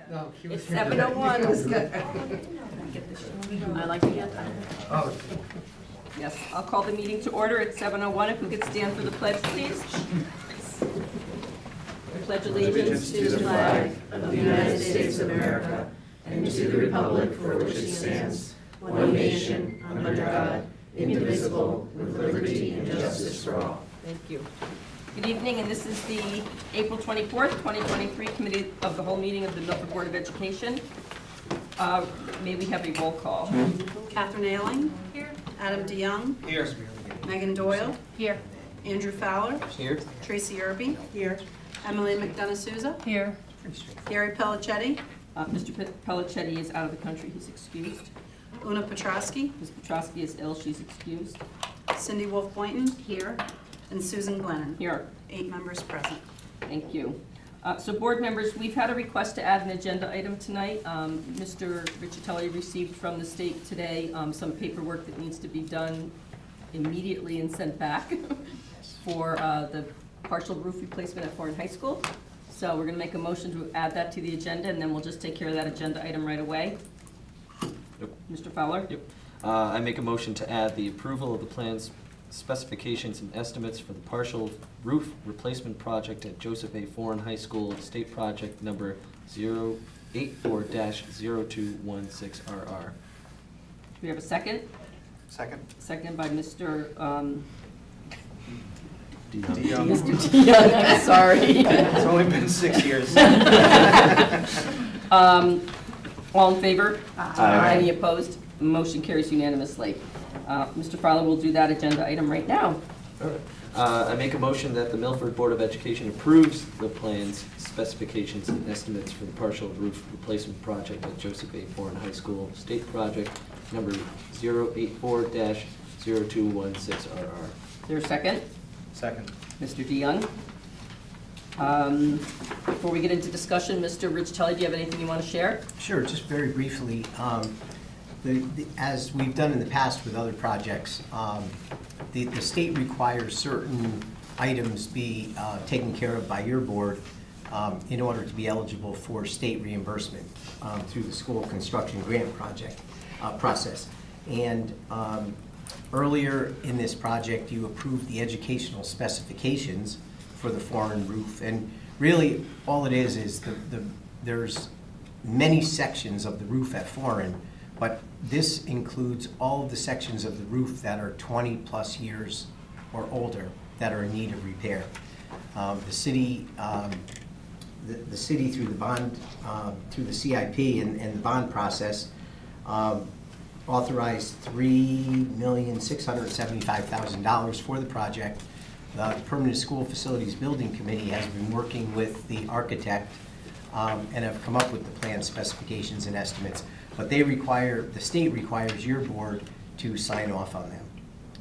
No, she was It's here. 7:01. It was good. I like to get Oh, Yes, I'll call the meeting to order at 7:01. If we could stand for the pledge, please. Pledge allegiance to the flag of the United States of America and to the republic for which it stands, one nation, under God, indivisible, with liberty and justice for all. Thank you. Good evening, and this is the April 24th, 2023 Committee of the Whole meeting of the Milford Board of Education. May we have a roll call? Catherine Ailing. Here. Adam DeYoung. here. Megan Doyle. Here. Andrew Fowler. Here. Tracy Irby. Here. Emily McDonough Souza. Here. Gary Pellicetti. Mr. Pellicetti is out of the country, he's excused. Una Petrowski. Ms. Petrowski is ill, she's excused. Cindy Wolf Boynton. Here. And Susan Glennon. Here, 8 members present. thank you. So board members, we've had a request to add an agenda item tonight. Mr. Riccitelli received from the state today some paperwork that needs to be done immediately and sent back for the partial roof replacement at Foreign High School. So we're gonna make a motion to add that to the agenda, and then we'll just take care of that agenda item right away. Yep. Mr. Fowler? Yep. I make a motion to add the approval of the plans, specifications, and estimates for the partial roof replacement project at Joseph A. Foreign High School, state project number 084-0216RR. Do we have a second? Second. Second by Mr. DeYoung. Mr. DeYoung, I'm sorry. It's only been 6 years. All in favor? Aye. Any opposed? Motion carries unanimously. Mr. Fowler will do that agenda item right now. I make a motion that the Milford Board of Education approves the plans, specifications, and estimates for the partial roof replacement project at Joseph A. Foreign High School, state project number 084-0216RR. Is there a second? Second. Mr. DeYoung. Before we get into discussion, Mr. Riccitelli, do you have anything you want to share? Sure, just very briefly. As we've done in the past with other projects, the state requires certain items be taken care of by your board in order to be eligible for state reimbursement through the school construction grant project process. And earlier in this project, you approved the educational specifications for the foreign roof. And really, all it is there's many sections of the roof at Foreign, but this includes all of the sections of the roof that are 20-plus years or older that are in need of repair. The city through the bond, through the CIP and the bond process, authorized $3,675,000 for the project. The Permanent School Facilities Building Committee has been working with the architect and have come up with the plan specifications and estimates. But the state requires your board to sign off on them.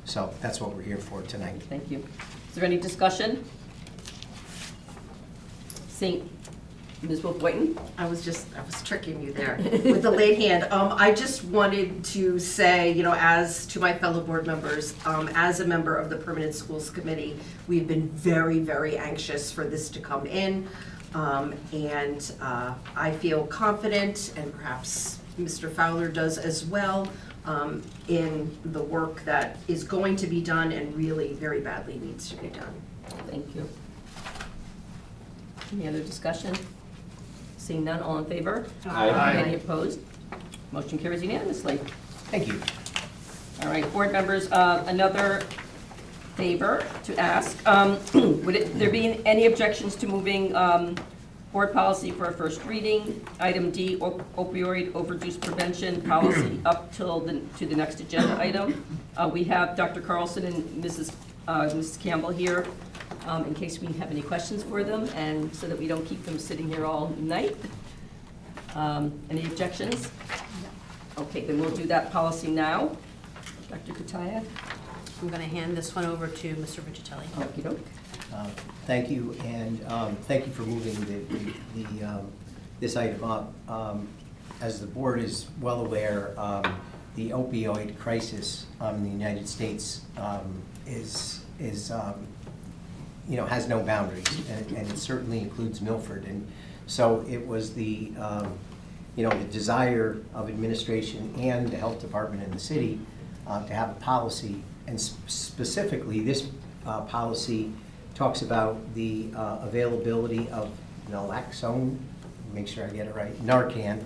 So that's what we're here for tonight. Thank you. Is there any discussion? Ms. Wolf Boynton? I was tricking you there with the late hand. I just wanted to say, as to my fellow board members, as a member of the Permanent Schools Committee, we've been very, very anxious for this to come in. And I feel confident, and perhaps Mr. Fowler does as well, in the work that is going to be done and really very badly needs to be done. Thank you. Any other discussion? Seeing none, all in favor? Aye. Any opposed? Motion carries unanimously. Thank you. All right, board members, another favor to ask. Would there be any objections to moving board policy for a first reading, item D, opioid overdose prevention policy, up till to the next agenda item? We have Dr. Carlson and Mrs. Campbell here in case we have any questions for them, and so that we don't keep them sitting here all night. Any objections? Okay, then we'll do that policy now. Dr. Kutaya? I'm going to hand this one over to Mr. Riccitelli. Okey-doke. Thank you, and thank you for moving this item up. As the board is well aware, the opioid crisis in the United States has no boundaries, and it certainly includes Milford. And So it was the, the desire of administration and the health department in the city to have a policy. And specifically, this policy talks about the availability of naloxone, make sure I get it right, Narcan.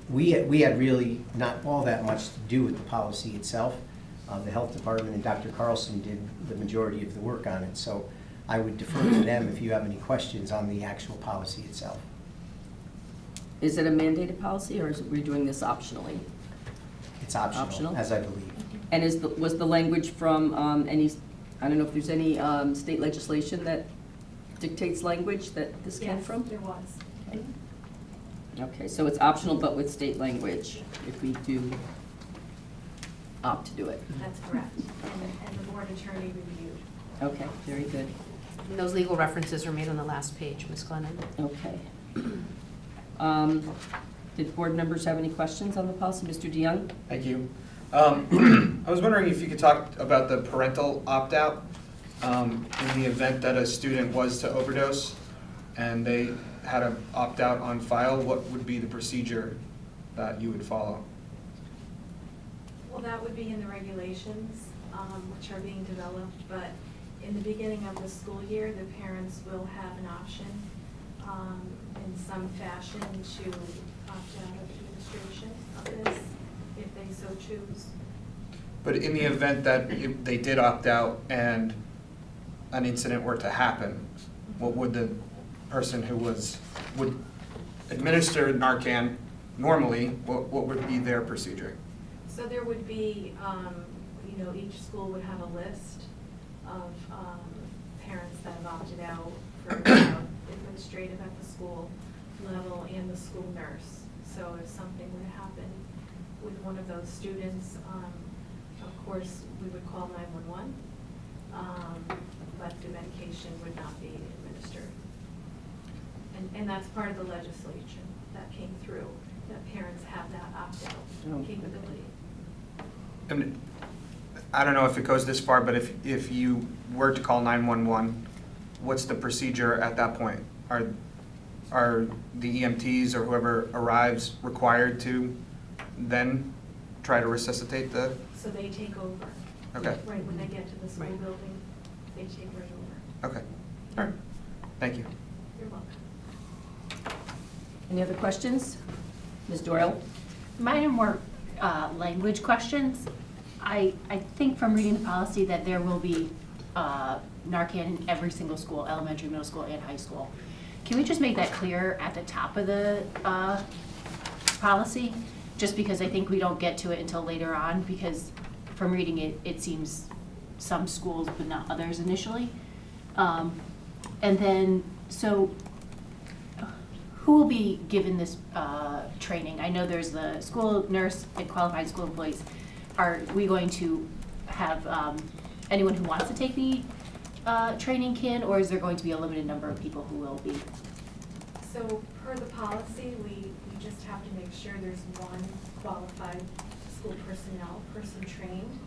We had really not all that much to do with the policy itself. The health department and Dr. Carlson did the majority of the work on it. So I would defer to them if you have any questions on the actual policy itself. Is it a mandated policy, or is we doing this optionally? It's optional, Optional? as I believe. And was the language from any, I don't know if there's any state legislation that dictates language that this came from? Yes, there was. Okay. Okay, so it's optional, but with state language, if we do opt to do it. That's correct. And the board attorney reviewed. Okay, very good. And those legal references are made on the last page, Ms. Glennon. Okay. Did board members have any questions on the policy? Mr. DeYoung? Thank you. I was wondering if you could talk about the parental opt-out in the event that a student was to overdose and they had an opt-out on file. What would be the procedure that you would follow? Well, that would be in the regulations, which are being developed, but in the beginning of the school year, the parents will have an option in some fashion to opt out of administration of this, if they so choose. But in the event that if they did opt out and an incident were to happen, what would the person who would administer Narcan normally, what would be their procedure? So there would be, each school would have a list of parents that have opted out for administrative at the school level and the school nurse. So if something were to happen with one of those students, of course, we would call 911, but the medication would not be administered. And that's part of the legislation that came through, that parents have that opt-out capability. And I don't know if it goes this far, but if you were to call 911, what's the procedure at that point? Are the EMTs or whoever arrives required to then try to resuscitate the? So they take over. Okay. Right, when they get to the school Right. building, they take right over. Okay. All right. Thank you. You're welcome. Any other questions? Ms. Doyle? Mine are more language questions. I think from reading the policy that there will be Narcan in every single school, elementary, middle school, and high school. Can we just make that clear at the top of the policy? Just because I think we don't get to it until later on, because from reading it, it seems some schools but not others initially. And then, so who will be given this training? I know there's the school nurse and qualified school employees. Are we going to have anyone who wants to take the training can, or is there going to be a limited number of people who will be? So per the policy, we just have to make sure there's one qualified school personnel person trained.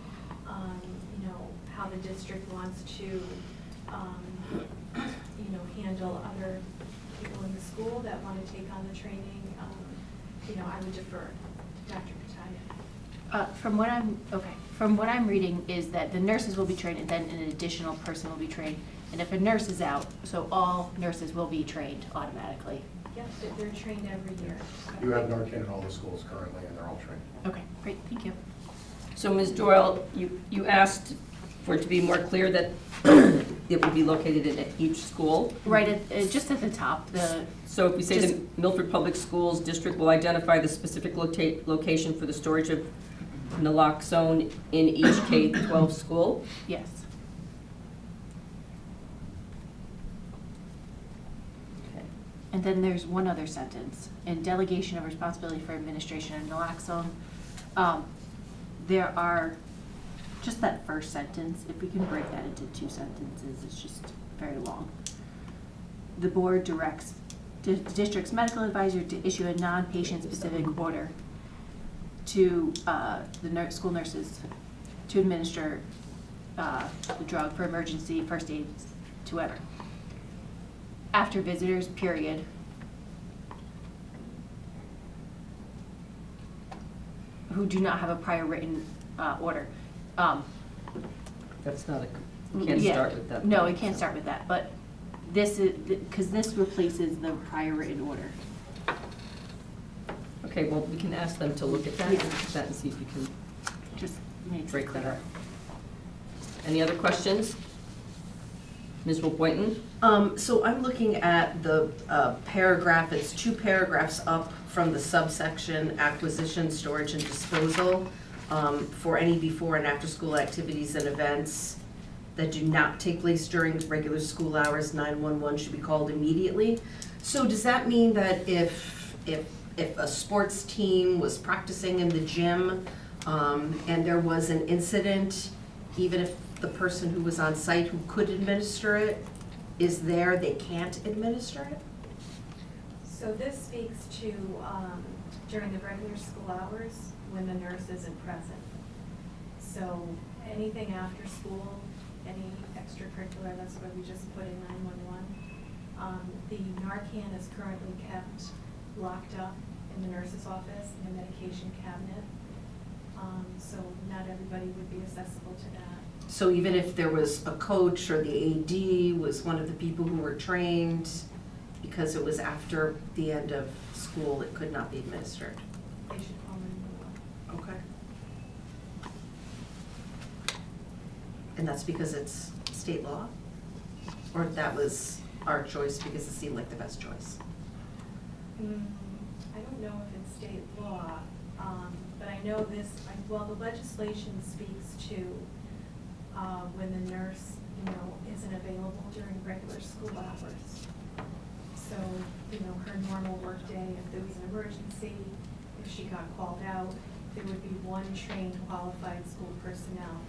How the district wants to, handle other people in the school that want to take on the training, I would defer to Dr. Pataya. From what I'm reading is that the nurses will be trained and then an additional person will be trained. And if a nurse is out, so all nurses will be trained automatically. Yes, they're trained every year. You have Narcan in all the schools currently, and they're all trained. Okay, great, thank you. So Ms. Doyle, you asked for it to be more clear that it will be located in each school. Right, just at the top, So if we say the Just- Milford Public Schools District will identify the specific location for the storage of naloxone in each K-12 school? yes. Okay. And then there's one other sentence, in delegation of responsibility for administration of naloxone. There are, just that first sentence, if we can break that into two sentences, it's just very long. The board directs the district's medical advisor to issue a non-patient specific order to the school nurses to administer the drug for emergency first aid to whoever. after visitors, period. Who do not have a prior written order. That's not you can't Yeah. start with that. No, it can't start with that, but this is, because this replaces the prior written order. Okay, well, we can ask them to look at that, Yeah. and see if you can Just makes it break that clear. up. Any other questions? Ms. Boynton? So I'm looking at the paragraph, it's 2 paragraphs up from the subsection acquisition, storage, and disposal for any before and after school activities and events that do not take place during regular school hours, 911 should be called immediately. So does that mean that if a sports team was practicing in the gym and there was an incident, even if the person who was on site who could administer it is there, they can't administer it? So this speaks to during the regular school hours when the nurse isn't present. So anything after school, any extracurricular, that's why we just put in 911. The Narcan is currently kept locked up in the nurse's office in a medication cabinet. So not everybody would be accessible to that. So even if there was a coach or the AD was one of the people who were trained, because it was after the end of school, it could not be administered? They should call 911. Okay. And that's because it's state law? Or that was our choice because it seemed like the best choice? I don't know if it's state law, but I know this, well, the legislation speaks to when the nurse, isn't available during regular school hours. So, her normal workday, if there was an emergency, if she got called out, there would be one trained qualified school personnel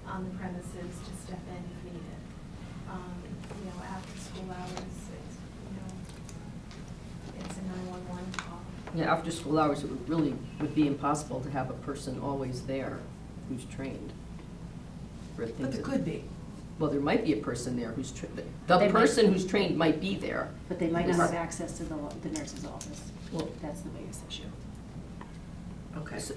on the premises to step in if needed. After school hours, it's a 911 call. Yeah, after school hours, it would be impossible to have a person always there who's trained. For things But there that- could be. Well, there might be a person there who's, the They might- person who's trained might be there. But they might not have Right. access to the nurse's office. Well- That's the biggest issue. Okay. So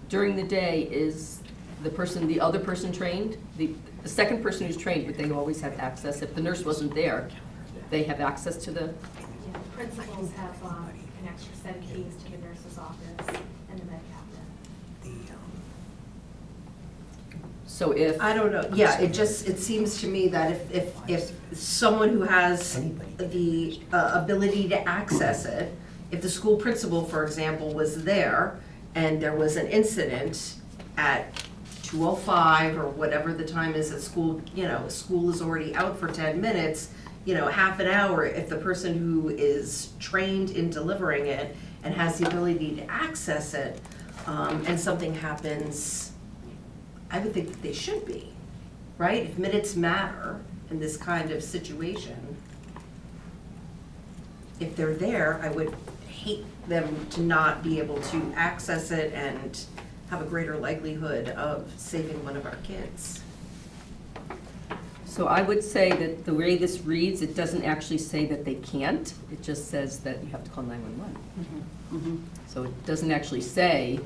during the day, is the other person trained? The second person who's trained, would they always have access? If the nurse wasn't there, they have access to the, Yeah, principals have an extra set of keys to the nurse's office and the med cabinet. so if, I don't know, yeah, it seems to me that if someone who has the ability to access it, if the school principal, for example, was there and there was an incident at 2:05 or whatever the time is at school, school is already out for 10 minutes, half an hour, if the person who is trained in delivering it and has the ability to access it, and something happens, I would think that they should be, right? If minutes matter in this kind of situation, if they're there, I would hate them to not be able to access it and have a greater likelihood of saving one of our kids. so I would say that the way this reads, it doesn't actually say that they can't. It just says that you have to call 911. So it doesn't actually say,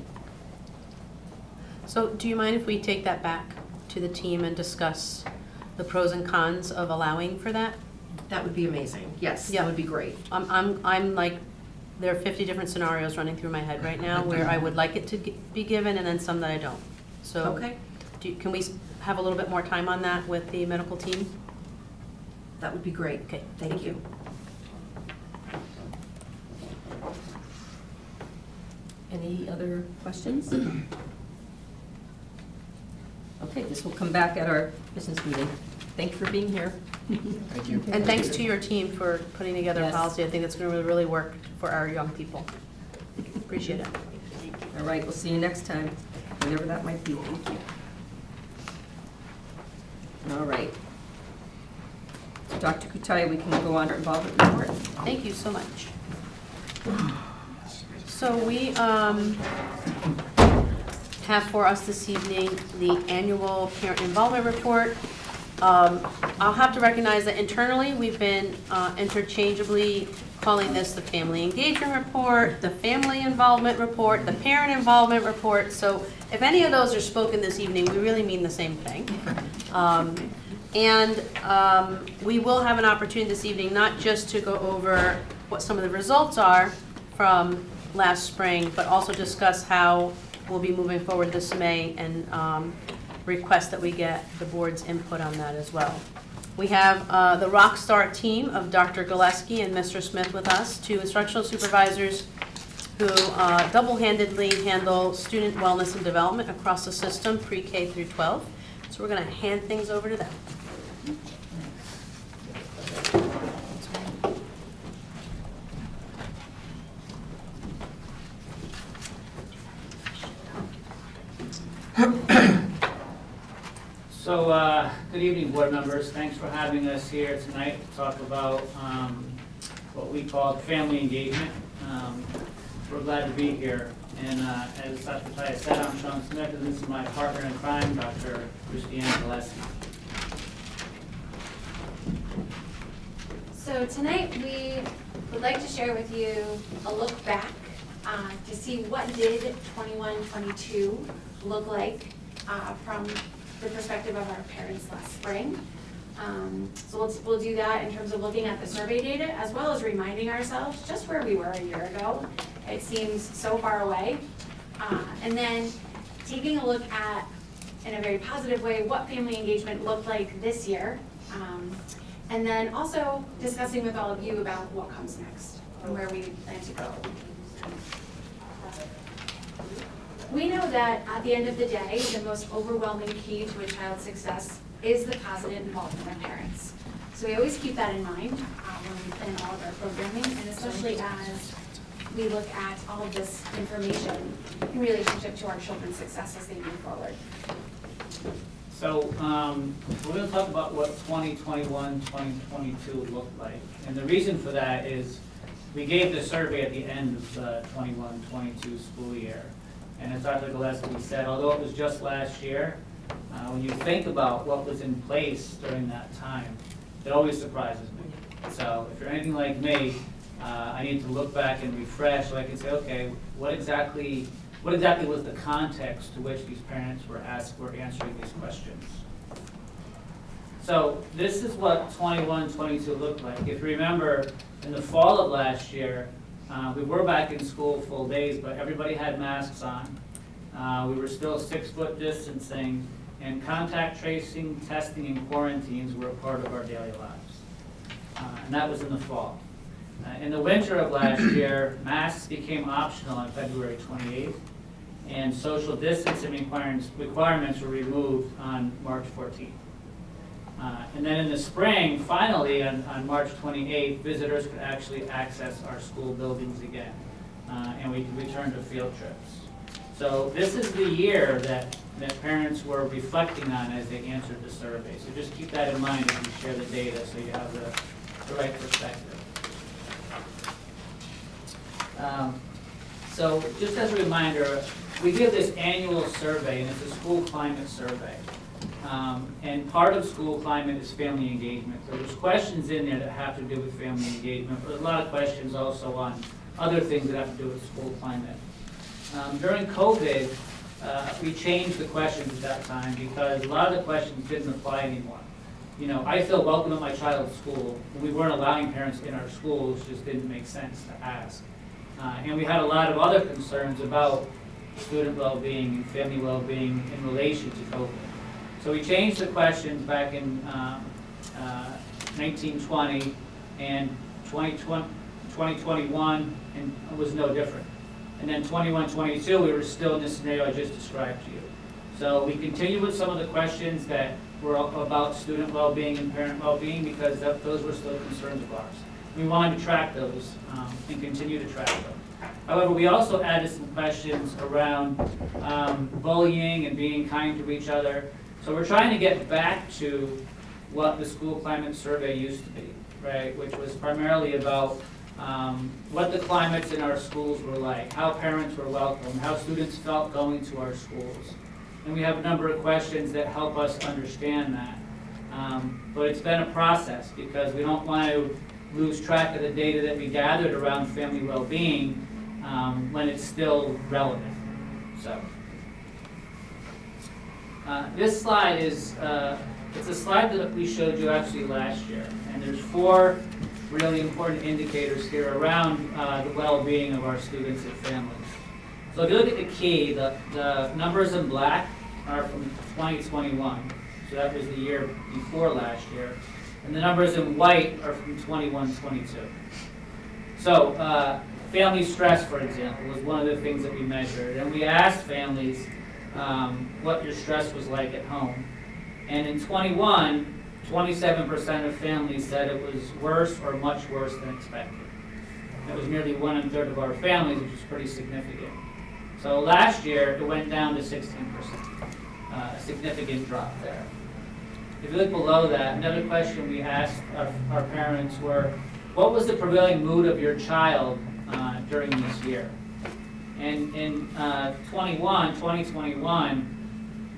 So do you mind if we take that back to the team and discuss the pros and cons of allowing for that? That would be amazing. Yes, that Yeah. would be great. I'm like, there are 50 different scenarios running through my head right now where I would like it to be given and then some that I don't. So Okay, can we have a little bit more time on that with the medical team? that would be great. Okay, Thank you. any other questions? Okay, this will come back at our business meeting. Thank you for being here. Thank you. And thanks to your team for putting together a Yes. policy. I think it's going to really work for our young people. Appreciate it. All right, we'll see you next time, whenever that might be. Thank you. All right. So Dr. Kutaya, we can go on to involvement report. Thank you so much. So we have for us this evening the annual parent involvement report. I'll have to recognize that internally, we've been interchangeably calling this the family engagement report, the family involvement report, the parent involvement report. So if any of those are spoken this evening, we really mean the same thing. We will have an opportunity this evening, not just to go over what some of the results are from last spring, but also discuss how we'll be moving forward this May and request that we get the board's input on that as well. We have the Rockstar team of Dr. Gillespie and Mr. Smith with us, two instructional supervisors who double-handedly handle student wellness and development across the system, pre-K through 12. So we're going to hand things over to them. So, good evening, board members. Thanks for having us here tonight to talk about what we call family engagement. We're glad to be here. And as Dr. Tyus said, I'm Sean Smith, and this is my partner in crime, Dr. Christiane Gillespie. So tonight we would like to share with you a look back to see what did 21-22 look like from the perspective of our parents last spring. So we'll do that in terms of looking at the survey data as well as reminding ourselves just where we were a year ago. It seems so far away. And then taking a look at, in a very positive way, what family engagement looked like this year. And then also discussing with all of you about what comes next and where we plan to go. We know that at the end of the day, the most overwhelming key to a child's success is the positive involvement of parents. So we always keep that in mind when we plan all of our programming, and especially as we look at all of this information in relationship to our children's success as they move forward. So we're going to talk about what 2021, 2022 looked like. And the reason for that is we gave the survey at the end of the 21-22 school year. And as Dr. Gillespie said, although it was just last year, when you think about what was in place during that time, it always surprises me. So if you're anything like me, I need to look back and refresh so I can say, okay, what exactly was the context to which these parents were answering these questions? So this is what 21-22 looked like. If you remember, in the fall of last year, we were back in school full days, but everybody had masks on. We were still 6-foot distancing, and contact tracing, testing, and quarantines were a part of our daily lives. And that was in the fall. In the winter of last year, masks became optional on February 28th, and social distancing requirements were removed on March 14th. And then in the spring, finally, on March 28th, visitors could actually access our school buildings again, and we could return to field trips. So this is the year that parents were reflecting on as they answered the survey. So just keep that in mind as you share the data so you have the right perspective. So just as a reminder, we give this annual survey, and it's a school climate survey. And part of school climate is family engagement. So there's questions in there that have to do with family engagement, but there's a lot of questions also on other things that have to do with school climate. During COVID, we changed the questions at that time because a lot of the questions didn't apply anymore. You know, I feel welcome at my child's school. We weren't allowing parents in our schools, just didn't make sense to ask. And we had a lot of other concerns about student well-being and family well-being in relation to COVID. So we changed the questions back in 1920 and 2021, and it was no different. And then 21-22, we were still in the scenario I just described to you. So we continued with some of the questions that were about student well-being and parent well-being because those were still concerns of ours. We wanted to track those and continue to track them. However, we also added some questions around bullying and being kind to each other. So we're trying to get back to what the school climate survey used to be, right? Which was primarily about what the climates in our schools were like, how parents were welcome, how students felt going to our schools. And we have a number of questions that help us understand that. But it's been a process because we don't want to lose track of the data that we gathered around family well-being when it's still relevant. So this slide is it's a slide that we showed you actually last year, and there's 4 really important indicators here around the well-being of our students and families. So if you look at the key, the numbers in black are from 2021, so that was the year before last year, and the numbers in white are from 21-22. So family stress, for example, was one of the things that we measured, and we asked families what your stress was like at home. And in 21, 27% of families said it was worse or much worse than expected. That was nearly 1/3 of our families, which is pretty significant. So last year, it went down to 16%, a significant drop there. If you look below that, another question we asked our parents were, what was the prevailing mood of your child during this year? And in 2021,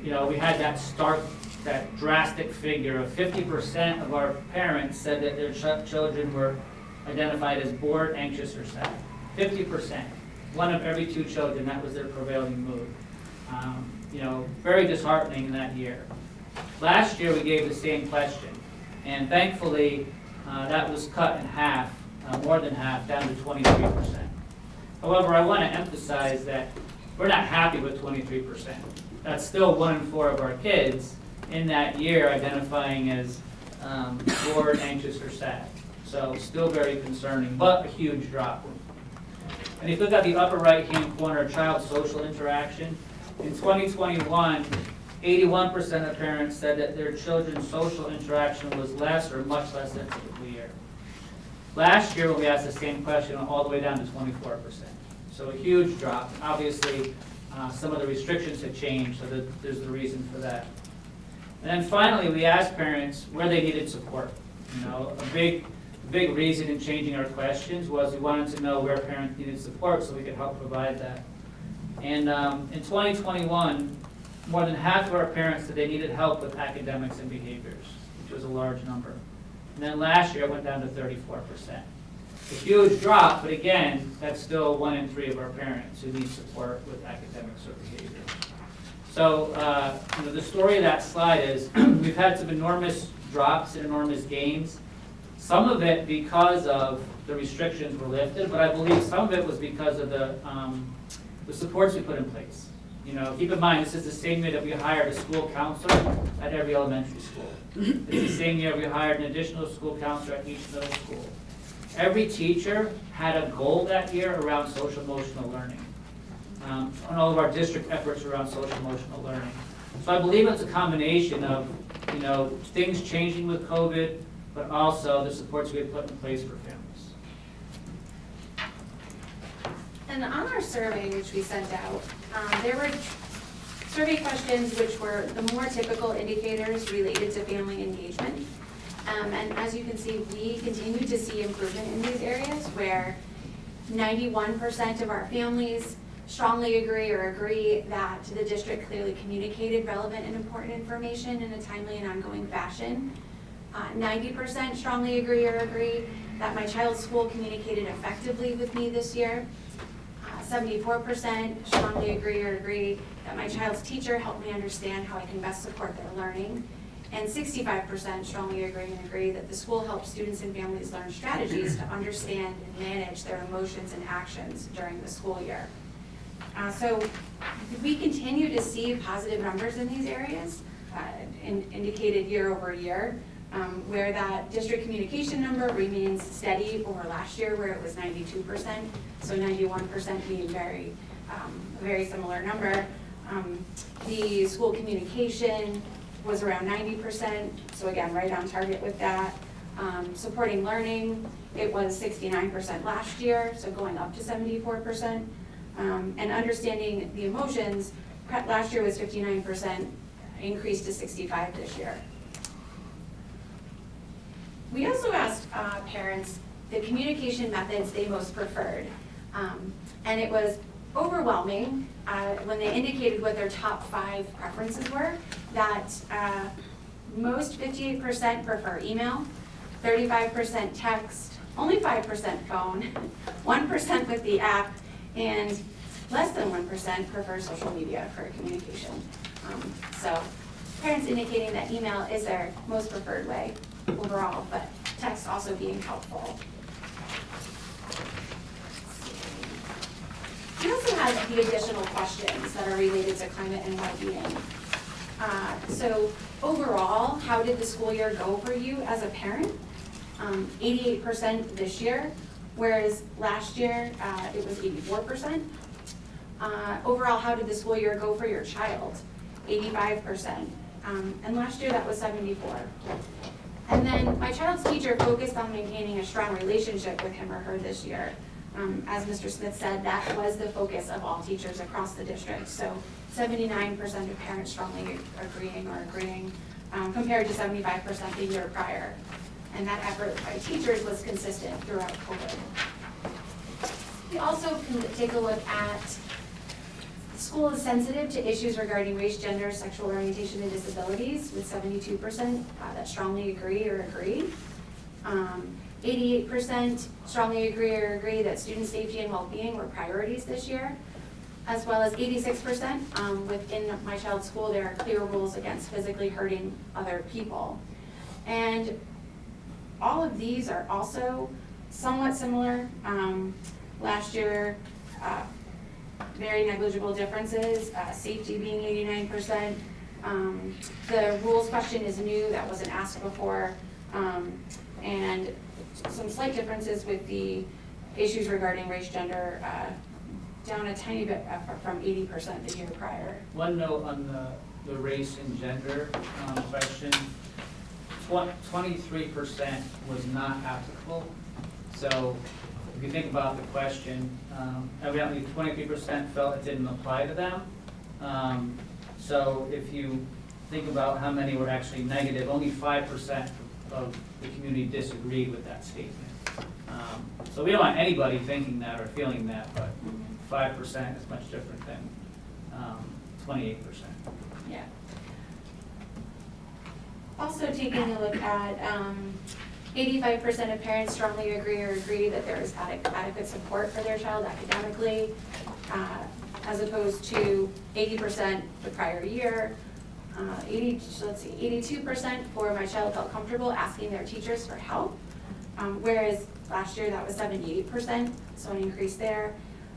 we had that drastic figure of 50% of our parents said that their children were identified as bored, anxious, or sad. 50%. 1 of every 2 children, that was their prevailing mood. Very disheartening in that year. Last year, we gave the same question, and thankfully, that was cut in half, more than half, down to 23%. However, I want to emphasize that we're not happy with 23%. That's still 1 in 4 of our kids in that year identifying as bored, anxious, or sad. So still very concerning, but a huge drop. And if you look at the upper right-hand corner, child social interaction, in 2021, 81% of parents said that their children's social interaction was less or much less than a typical year. Last year, when we asked the same question, all the way down to 24%. So a huge drop. Obviously, some of the restrictions have changed, so there's the reason for that. And then finally, we asked parents where they needed support. A big reason in changing our questions was we wanted to know where parents needed support so we could help provide that. And in 2021, more than half of our parents said they needed help with academics and behaviors, which was a large number. And then last year, it went down to 34%. A huge drop, but again, that's still 1 in 3 of our parents who need support with academics or behaviors. So, the story of that slide is we've had some enormous drops and enormous gains. Some of it because of the restrictions were lifted, but I believe some of it was because of the supports we put in place. Keep in mind, this is the same year that we hired a school counselor at every elementary school. It's the same year we hired an additional school counselor at each middle school. Every teacher had a goal that year around social emotional learning. And all of our district efforts around social emotional learning. So I believe it's a combination of, things changing with COVID, but also the supports we had put in place for families. And on our survey, which we sent out, there were survey questions which were the more typical indicators related to family engagement. And as you can see, we continue to see improvement in these areas where 91% of our families strongly agree or agree that the district clearly communicated relevant and important information in a timely and ongoing fashion. 90% strongly agree or agree that my child's school communicated effectively with me this year. 74% strongly agree or agree that my child's teacher helped me understand how I can best support their learning. And 65% strongly agree that the school helps students and families learn strategies to understand and manage their emotions and actions during the school year. So we continue to see positive numbers in these areas, indicated year over year, where that district communication number remains steady over last year where it was 92%, so 91% being very similar number. The school communication was around 90%, so again, right on target with that. Supporting learning, it was 69% last year, so going up to 74%. And understanding the emotions, last year was 59%, increased to 65% this year. We also asked parents the communication methods they most preferred. And it was overwhelming when they indicated what their top 5 preferences were, that most 58% prefer email, 35% text, only 5% phone, 1% with the app, and less than 1% prefer social media for communication. So parents indicating that email is their most preferred way overall, but text also being helpful. We also have the additional questions that are related to climate and well-being. So overall, how did the school year go for you as a parent? 88% this year, whereas last year it was 84%. Overall, how did the school year go for your child? 85%. And last year that was 74%. And then my child's teacher focused on maintaining a strong relationship with him or her this year. As Mr. Smith said, that was the focus of all teachers across the district. So 79% of parents strongly agreeing, compared to 75% the year prior. And that effort by teachers was consistent throughout COVID. We also can take a look at the school is sensitive to issues regarding race, gender, sexual orientation, and disabilities, with 72% that strongly agree or agree. 88% strongly agree or agree that student safety and well-being were priorities this year, as well as 86% within my child's school, there are clear rules against physically hurting other people. And all of these are also somewhat similar. Last year, very negligible differences, safety being 89%. The rules question is new, that wasn't asked before. And some slight differences with the issues regarding race, gender, down a tiny bit from 80% the year prior. One note on the race and gender question. 23% was not applicable. So if you think about the question, evidently 23% felt it didn't apply to them. So if you think about how many were actually negative, only 5% of the community disagreed with that statement. So we don't want anybody thinking that or feeling that, but 5% is much different than 28%. Yeah. Also taking a look at 85% of parents strongly agree or agree that there is adequate support for their child academically, as opposed to 80% the prior year. 82% for my child felt comfortable asking their teachers for help, whereas last year that was 78%, so an increase there.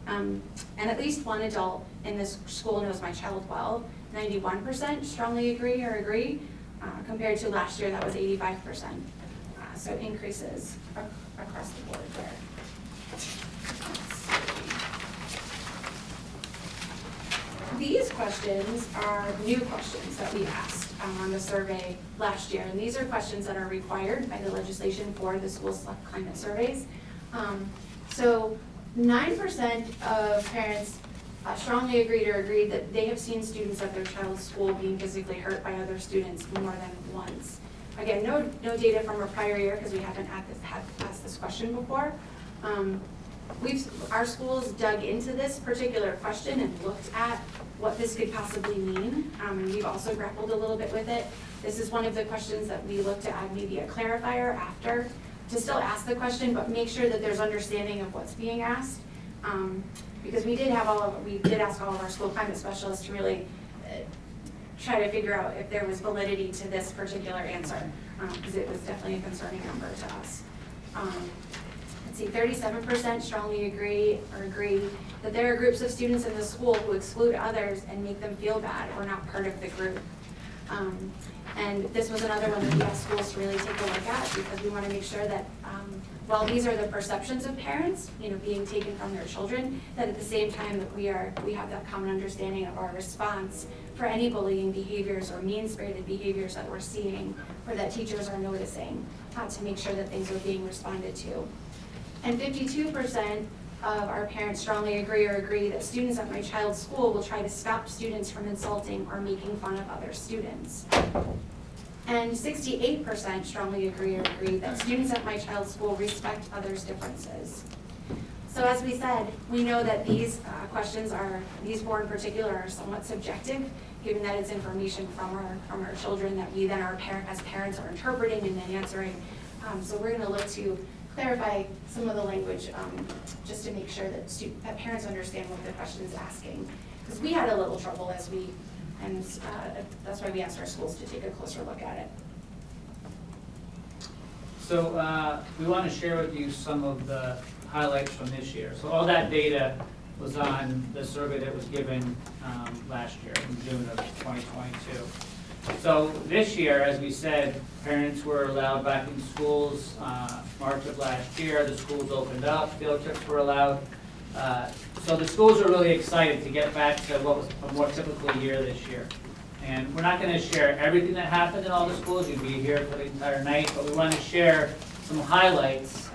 And at least one adult in this school knows my child well. 91% strongly agree or agree, compared to last year that was 85%. So increases across the board there. These questions are new questions that we asked on the survey last year, and these are questions that are required by the legislation for the school climate surveys. So 9% of parents strongly agreed or agreed that they have seen students at their child's school being physically hurt by other students more than once. Again, no data from a prior year because we haven't had asked this question before. Our schools dug into this particular question and looked at what this could possibly mean. We've also grappled a little bit with it. This is one of the questions that we look to add maybe a clarifier after to still ask the question, but make sure that there's understanding of what's being asked. Because we did ask all of our school climate specialists to really try to figure out if there was validity to this particular answer, because it was definitely a concerning number to us. Let's see, 37% strongly agree that there are groups of students in the school who exclude others and make them feel bad or not part of the group. And this was another one that we asked schools to really take a look at, because we want to make sure that while these are the perceptions of parents, being taken from their children, that at the same time that we have that common understanding of our response for any bullying behaviors or mean-spirited behaviors that we're seeing or that teachers are noticing, to make sure that things are being responded to. And 52% of our parents strongly agree that students at my child's school will try to stop students from insulting or making fun of other students. And 68% strongly agree that students at my child's school respect others' differences. So as we said, we know that these questions these four in particular, are somewhat subjective given that it's information from our children that we then as parents are interpreting and then answering. So we're going to look to clarify some of the language just to make sure that parents understand what the question is asking. Because we had a little trouble and that's why we asked our schools to take a closer look at it. So we want to share with you some of the highlights from this year. So all that data was on the survey that was given last year in June of 2022. So this year, as we said, parents were allowed back in schools March of last year. The schools opened up, field trips were allowed. So the schools are really excited to get back to what was a more typical year this year. And we're not going to share everything that happened in all the schools. You'd be here for the entire night, but we want to share some highlights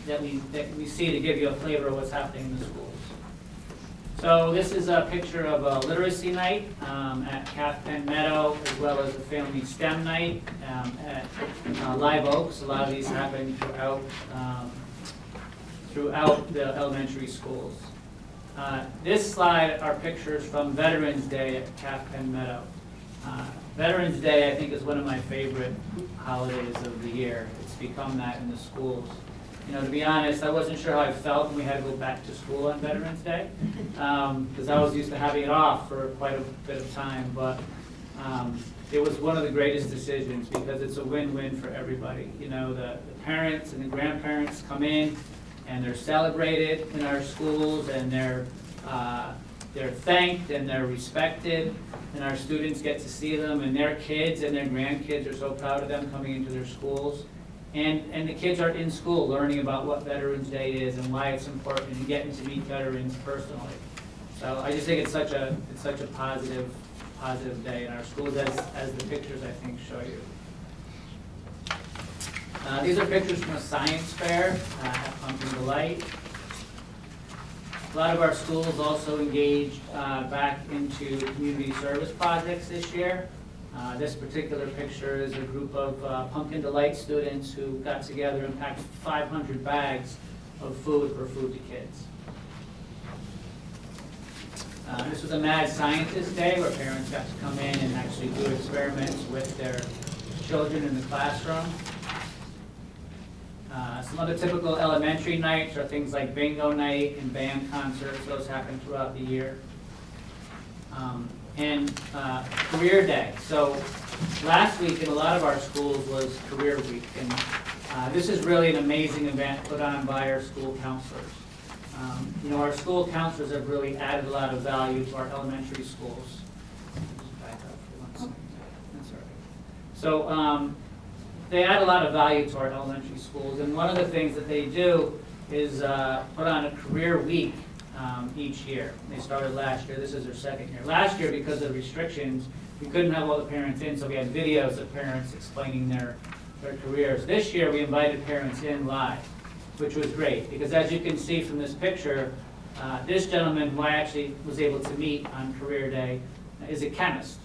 that we see to give you a flavor of what's happening in the schools. So this is a picture of a literacy night at Penn Meadow, as well as a family STEM night at Live Oaks. A lot of these happen throughout the elementary schools. This slide are pictures from Veterans Day at Penn Meadow. Veterans Day, I think, is one of my favorite holidays of the year. It's become that in the schools. You know, to be honest, I wasn't sure how I felt when we had to go back to school on Veterans Day, because I was used to having it off for quite a bit of time, but it was one of the greatest decisions because it's a win-win for everybody. You know, the parents and the grandparents come in and they're celebrated in our schools, and they're thanked and they're respected, and our students get to see them, and their kids and their grandkids are so proud of them coming into their schools. And the kids are in school learning about what Veterans Day is and why it's important, and getting to meet veterans personally. So I just think it's such a positive day in our schools, as the pictures I think show you. These are pictures from a science fair at Pumpkin Delight. A lot of our schools also engaged back into community service projects this year. This particular picture is a group of Pumpkin Delight students who got together and packed 500 bags of food for Food to Kids. This was a Mad Scientist Day where parents got to come in and actually do experiments with their children in the classroom. Some other typical elementary nights are things like bingo night and band concerts. Those happen throughout the year. And career day. So last week in a lot of our schools was career week, and this is really an amazing event put on by our school counselors. You know, our school counselors have really added a lot of value to our elementary schools. Just back up for 1 second. That's all right. So they add a lot of value to our elementary schools, and one of the things that they do is put on a career week each year. They started last year. This is their second year. Last year, because of restrictions, we couldn't have all the parents in, so we had videos of parents explaining their careers. This year, we invited parents in live, which was great, because as you can see from this picture, this gentleman who I actually was able to meet on career day is a chemist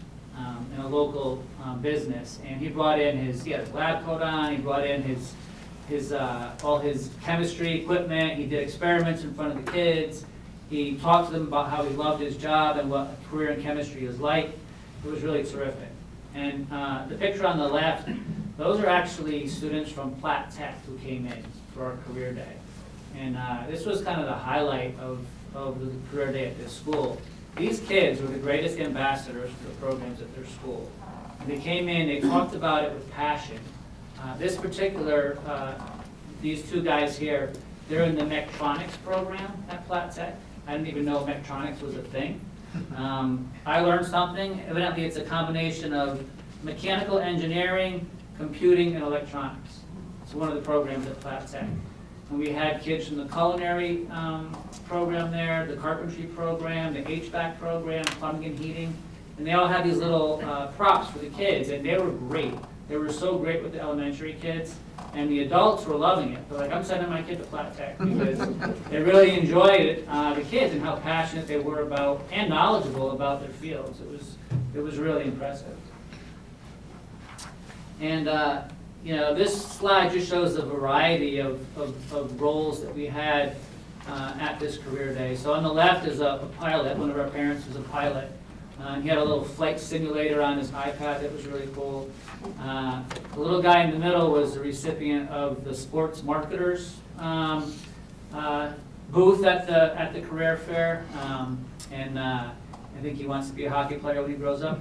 in a local business, and he brought in he had his lab coat on, he brought in all his chemistry equipment, he did experiments in front of the kids, he talked to them about how he loved his job and what a career in chemistry is like. It was really terrific. And the picture on the left, those are actually students from Platt Tech who came in for our career day. And this was kind of the highlight of the career day at this school. These kids were the greatest ambassadors for the programs at their school. And they came in, they talked about it with passion. This particular, these two guys here, they're in the mechatronics program at Platt Tech. I didn't even know mechatronics was a thing. I learned something. Evidently, it's a combination of mechanical engineering, computing, and electronics. It's one of the programs at Platt Tech. And we had kids from the culinary program there, the carpentry program, the HVAC program, plumbing and heating. And they all had these little props for the kids, and they were great. They were so great with the elementary kids, and the adults were loving it. They're like, I'm sending my kid to Platt Tech, because they really enjoyed the kids and how passionate they were about and knowledgeable about their fields. It was really impressive. And you know, this slide just shows the variety of roles that we had at this career day. So on the left is a pilot. One of our parents was a pilot. He had a little flight simulator on his iPad that was really cool. The little guy in the middle was the recipient of the sports marketers booth at the career fair, and I think he wants to be a hockey player when he grows up.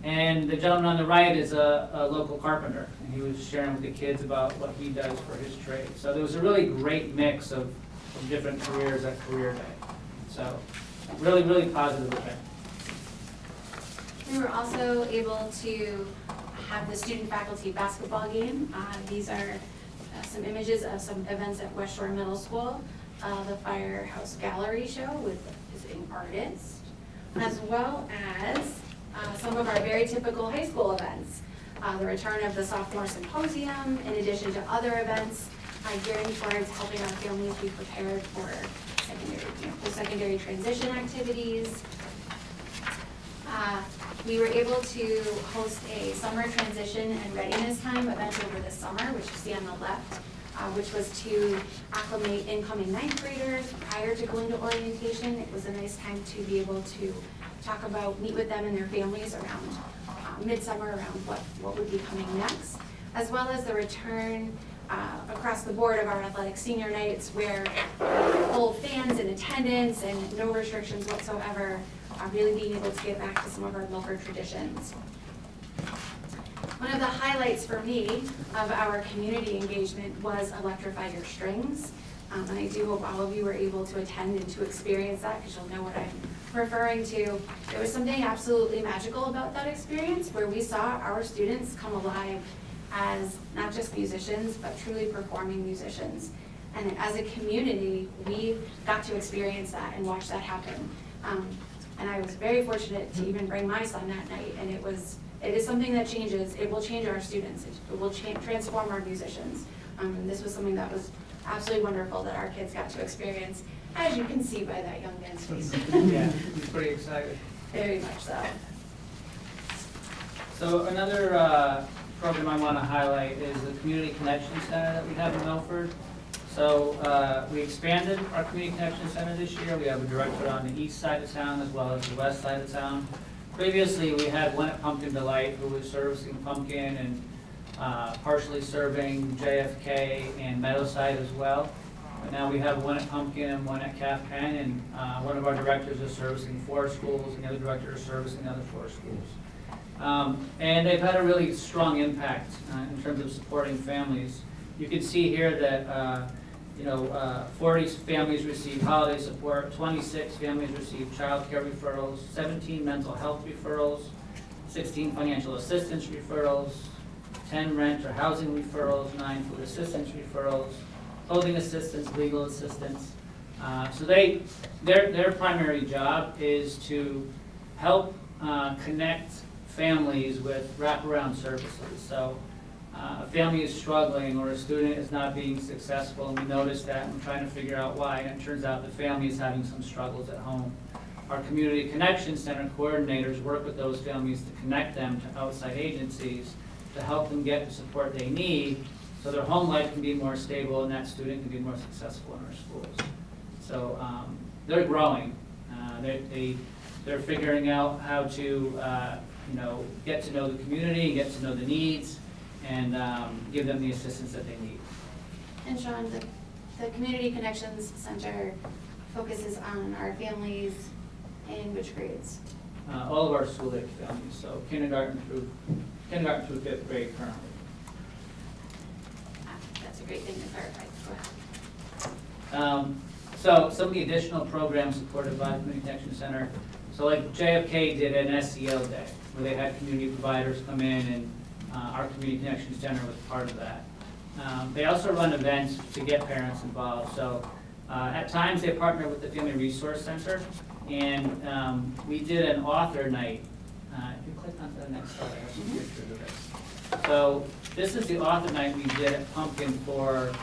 And the gentleman on the right is a local carpenter, and he was sharing with the kids about what he does for his trade. So there was a really great mix of different careers at Career Day. So really, really positive event. We were also able to have the student-faculty basketball game. These are some images of some events at West Shore Middle School. The Firehouse Gallery show with visiting artists, as well as some of our very typical high school events. The return of the sophomore symposium, in addition to other events, gearing towards helping our families be prepared for post-secondary transition activities. We were able to host a summer transition and readiness time event over the summer, which you see on the left, which was to acclimate incoming ninth graders prior to going to orientation. It was a nice time to be able to meet with them and their families around midsummer, around what would be coming next, as well as the return across the board of our athletic senior nights, where full fans in attendance and no restrictions whatsoever, really being able to get back to some of our local traditions. One of the highlights for me of our community engagement was Electrify Your Strings. And I do hope all of you were able to attend and to experience that, because you'll know what I'm referring to. There was something absolutely magical about that experience, where we saw our students come alive as not just musicians, but truly performing musicians. And as a community, we got to experience that and watch that happen. And I was very fortunate to even bring my son that night, and it is something that changes. It will change our students. It will transform our musicians. And this was something that was absolutely wonderful that our kids got to experience, as you can see by that young man's face. Yeah, he's pretty excited. Very much so. So another program I want to highlight is the Community Connection Center that we have in Milford. So we expanded our Community Connection Center this year. We have a director on the east side of town as well as the west side of town. Previously, we had one at Pumpkin Delight who was servicing Pumpkin and partially serving JFK and Meadowside as well. But now we have one at Pumpkin and one at Calf Canyon. One of our directors is servicing 4 schools, and the other director is servicing the other 4 schools. And they've had a really strong impact in terms of supporting families. You can see here that 40 families receive holiday support, 26 families receive child care referrals, 17 mental health referrals, 16 financial assistance referrals, 10 rent or housing referrals, 9 food assistance referrals, clothing assistance, legal assistance. So their primary job is to help connect families with wraparound services. So a family is struggling or a student is not being successful, and we notice that and we're trying to figure out why, and it turns out the family is having some struggles at home. Our Community Connection Center coordinators work with those families to connect them to outside agencies to help them get the support they need so their home life can be more stable and that student can be more successful in our schools. So they're growing. They're figuring out how to get to know the community, get to know the needs, and give them the assistance that they need. And Sean, the Community Connections Center focuses on our families in which grades? All of our school-age families, so kindergarten through 5th grade currently. That's a great thing to clarify. Go ahead. So some of the additional programs supported by the Community Connection Center, so like JFK did an SEL day, where they had community providers come in, and our Community Connection Center was part of that. They also run events to get parents involved. So at times they partner with the Family Resource Center, and we did an author night. If you click onto the next slide, I have some pictures of this. So this is the author night we did at Pumpkin for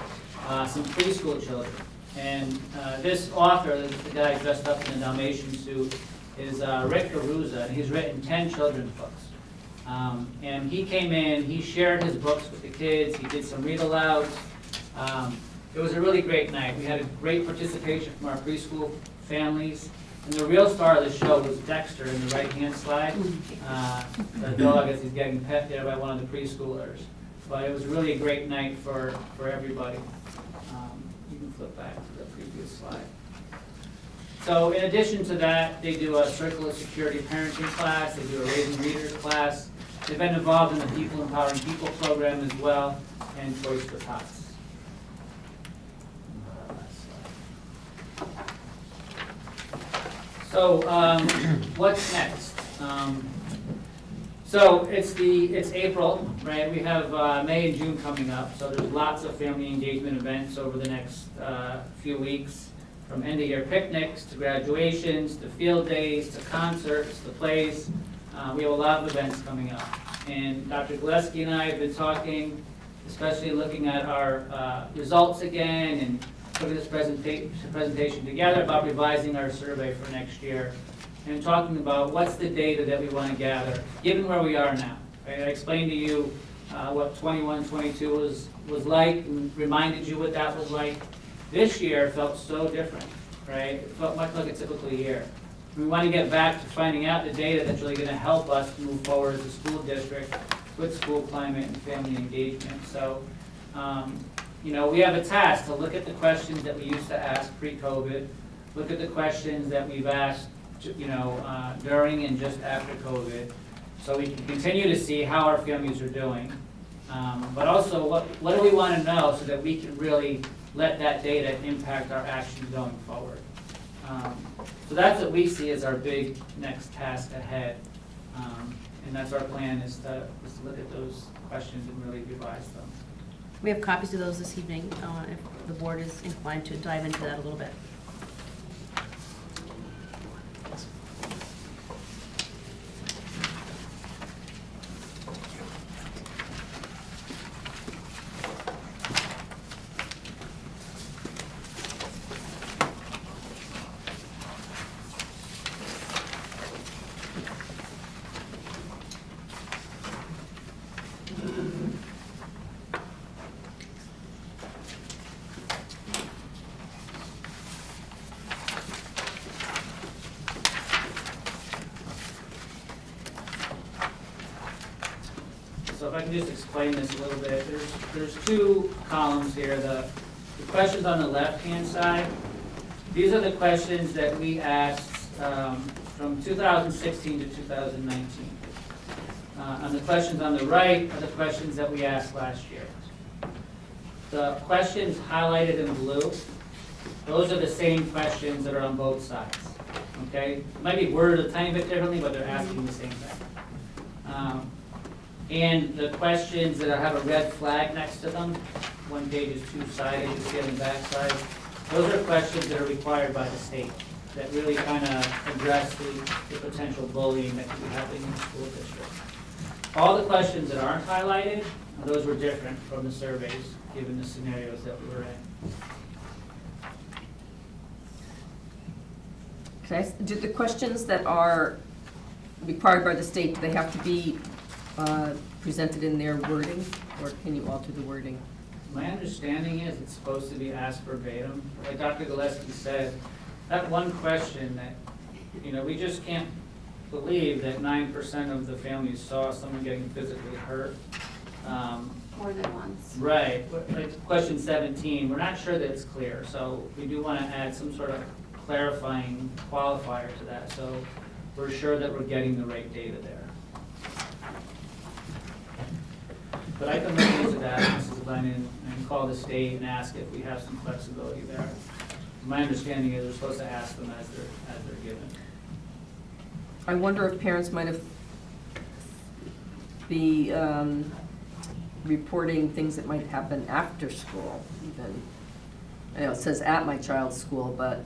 some preschool children. And this author, the guy dressed up in a Dalmatian suit, is Rick Caruza, and he's written 10 children's books. And he came in, he shared his books with the kids, he did some read-alouds. It was a really great night. We had a great participation from our preschool families. And the real star of the show was Dexter in the right-hand slide. The dog as he's getting pet there by one of the preschoolers. But it was really a great night for everybody. You can flip back to the previous slide. So in addition to that, they do a Circle of Security parenting class, they do a Raising Readers class. They've been involved in the People Empowering People program as well, and Toys for Tots. So what's next? So it's April, right? We have May and June coming up, so there's lots of family engagement events over the next few weeks, from end-of-year picnics to graduations to field days to concerts to plays. We have a lot of events coming up. And Dr. Gillespie and I have been talking, especially looking at our results again and putting this presentation together about revising our survey for next year and talking about what's the data that we want to gather, given where we are now. Right? I explained to you what 21-22 was like and reminded you what that was like. This year felt so different, right? It felt much like a typical year. We want to get back to finding out the data that's really going to help us move forward as a school district with school climate and family engagement. So, we have a task to look at the questions that we used to ask pre-COVID, look at the questions that we've asked, during and just after COVID, so we can continue to see how our families are doing. But also, what do we want to know so that we can really let that data impact our actions going forward. So that's what we see as our big next task ahead. And that's our plan, is to look at those questions and really revise them. We have copies of those this evening, if the board is inclined to dive into that a little bit. So if I can just explain this a little bit, there's two columns here. The questions on the left-hand side, these are the questions that we asked from 2016 to 2019. And the questions on the right are the questions that we asked last year. The questions highlighted in blue, those are the same questions that are on both sides. Okay? It might be worded a tiny bit differently, but they're asking the same thing. And the questions that have a red flag next to them, one page is two-sided, you see on the back side, those are questions that are required by the state that really kind of address the potential bullying that could be happening in the school district. All the questions that aren't highlighted, those were different from the surveys, given the scenarios that we were in. Okay, do the questions that are required by the state, do they have to be presented in their wording, or can you alter the wording? My understanding is it's supposed to be asked verbatim. Like Dr. Gillespie said, that one question that, we just can't believe that 9% of the families saw someone getting physically hurt. More than once. Right, like question 17, we're not sure that it's clear, so we do want to add some sort of clarifying qualifier to that, so we're sure that we're getting the right data there. But I can look into that, Mrs. Lennon, and call the state and ask if we have some flexibility there. My understanding is we're supposed to ask them as they're given. I wonder if parents might have be reporting things that might happen after school even. I know it says at my child's school, but.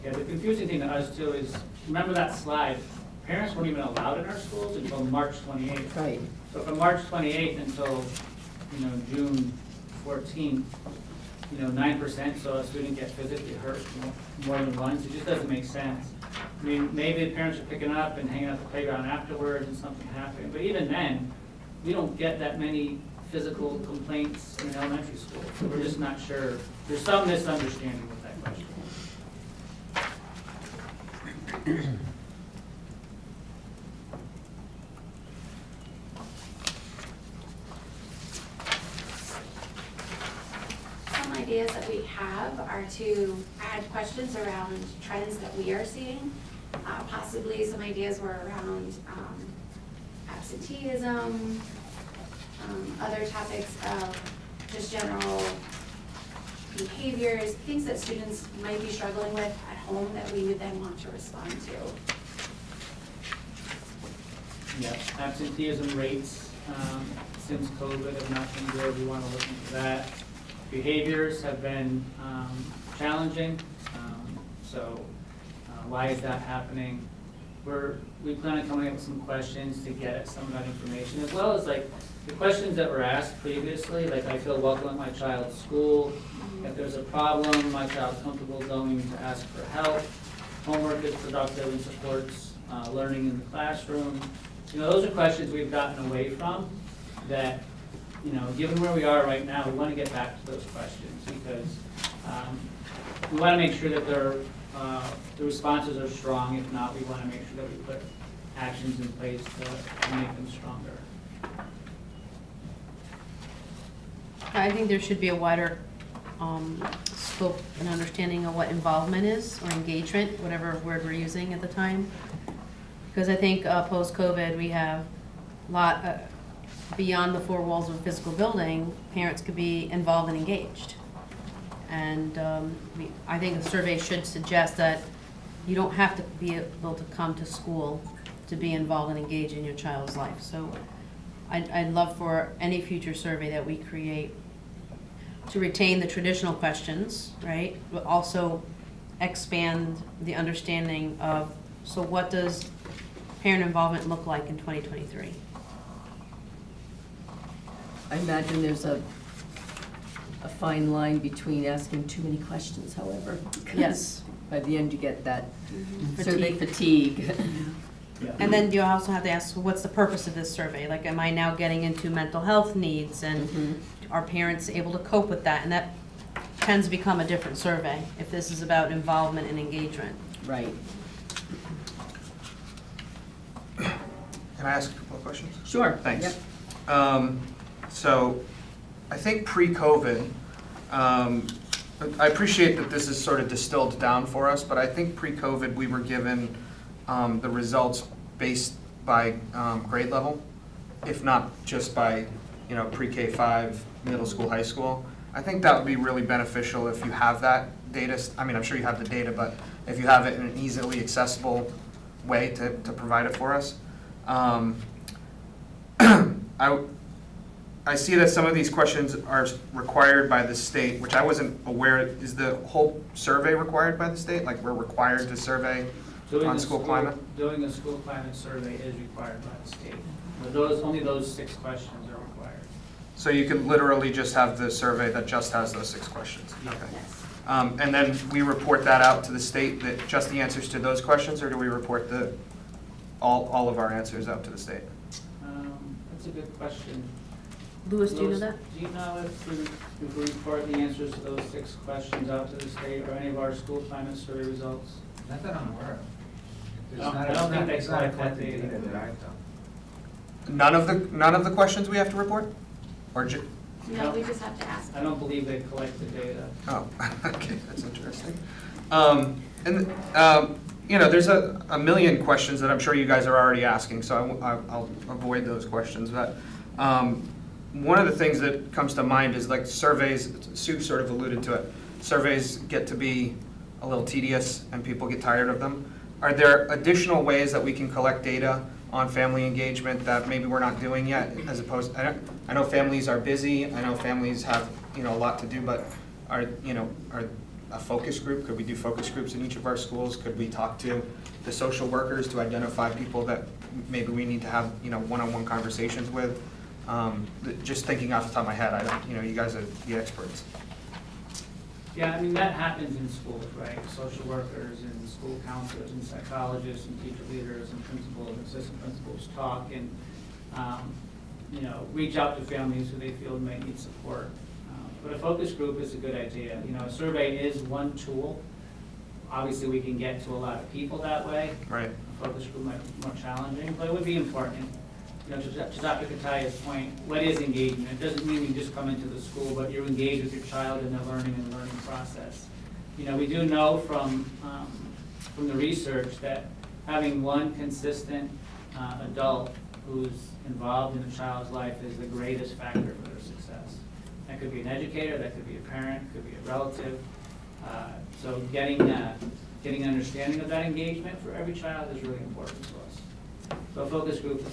Yeah, the confusing thing to us too is, remember that slide, parents weren't even allowed in our schools until March 28th. Right. So from March 28th until, June 14th, 9% saw a student get physically hurt more than once. It just doesn't make sense. I mean, maybe the parents are picking up and hanging out at the playground afterwards and something happened. But even then, we don't get that many physical complaints in elementary school. So we're just not sure. There's some misunderstanding with that question. Some ideas that we have are to add questions around trends that we are seeing. Possibly some ideas were around absenteeism, other topics of just general behaviors, things that students might be struggling with at home that we would then want to respond to. Yeah, absenteeism rates since COVID have not been good. We want to look into that. Behaviors have been challenging. So why is that happening? We plan on coming up with some questions to get at some of that information, as well as like the questions that were asked previously, like I feel welcome at my child's school. If there's a problem, my child's comfortable going to ask for help. Homework is productive and supports learning in the classroom. Those are questions we've gotten away from that, given where we are right now, we want to get back to those questions because we want to make sure that the responses are strong. If not, we want to make sure that we put actions in place to make them stronger. I think there should be a wider scope and understanding of what involvement is, or engagement, whatever word we're using at the time. Because I think post-COVID, we have a lot, beyond the four walls of a physical building, parents could be involved and engaged. And I think the survey should suggest that you don't have to be able to come to school to be involved and engaged in your child's life. So I'd love for any future survey that we create to retain the traditional questions, right? But also expand the understanding of, so what does parent involvement look like in 2023? I imagine there's a fine line between asking too many questions, however. because Yes. By the end, you get that Mm-hmm. survey fatigue. And then you also have to ask, what's the purpose of this survey? Like, am I now getting into mental health needs, and are parents able to cope with that? And that tends to become a different survey if this is about involvement and engagement. Right. Can I ask a couple of questions? Sure. Thanks. Yep. So I think pre-COVID, I appreciate that this is sort of distilled down for us, but I think pre-COVID, we were given the results based by grade level, if not just by, pre-K 5, middle school, high school. I think that would be really beneficial if you have that data. I mean, I'm sure you have the data, but if you have it in an easily accessible way to provide it for us. I see that some of these questions are required by the state, which I wasn't aware. Is the whole survey required by the state? Like, we're required to survey on school climate? Doing a school climate survey is required by the state. Only those 6 questions are required. So you could literally just have the survey that just has those 6 questions? Yeah. Okay. And then we report that out to the state, that just the answers to those questions, or do we report all of our answers out to the state? That's a good question. Louis, do you know that? Do you know if we report the answers to those 6 questions out to the state or any of our school climate survey results? Not that I'm aware of. It's No, not- I don't think they it's not collect that collected data. that I've done. None of the questions we have to report? Or No, we just have to ask. I don't believe they collect the data. Oh, okay, that's interesting. There's a million questions that I'm sure you guys are already asking, so I'll avoid those questions. But one of the things that comes to mind is like surveys. Sue sort of alluded to it. Surveys get to be a little tedious, and people get tired of them. Are there additional ways that we can collect data on family engagement that maybe we're not doing yet, as opposed? I know families are busy. I know families have a lot to do, but are a focus group? Could we do focus groups in each of our schools? Could we talk to the social workers to identify people that maybe we need to have one-on-one conversations with? Just thinking off the top of my head, I don't. You guys are the experts. Yeah, I mean, that happens in schools, right? Social workers and school counselors and psychologists and teacher leaders and principals and assistant principals talk and, reach out to families who they feel might need support. But a focus group is a good idea. A survey is one tool. Obviously, we can get to a lot of people that way. Right. A focus group might be more challenging, but it would be important. You know, to Dr. Kataya's point, what is engagement? It doesn't mean you just come into the school, but you're engaged with your child in the learning process. You know, we do know from the research that having one consistent adult who's involved in a child's life is the greatest factor for their success. That could be an educator, that could be a parent, could be a relative. So getting an understanding of that engagement for every child is really important to us. So a focus group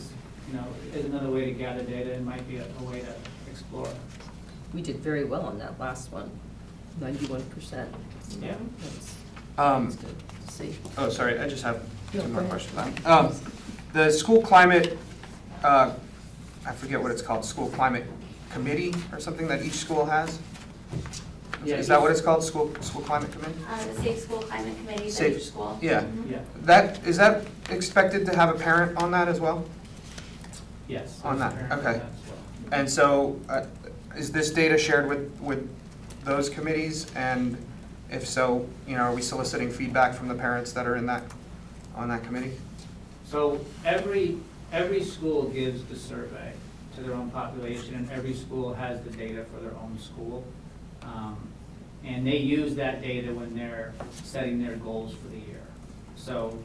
is another way to gather data and might be a way to explore. We did very well on that last one, 91%. Yeah. That's good to see. Oh, sorry, I just have No, two go more ahead. questions. The school climate, I forget what it's called, school climate committee or something that each school has? Yeah, Is that what it's called, school climate committee? The Safe School Climate Committee at Safe- each school. Yeah. Yeah, Is that expected to have a parent on that as well? yes. On that, Parents okay. as well. And so, is this data shared with those committees? And if so, are we soliciting feedback from the parents that are on that committee? So every school gives the survey to their own population, and every school has the data for their own school. And they use that data when they're setting their goals for the year. So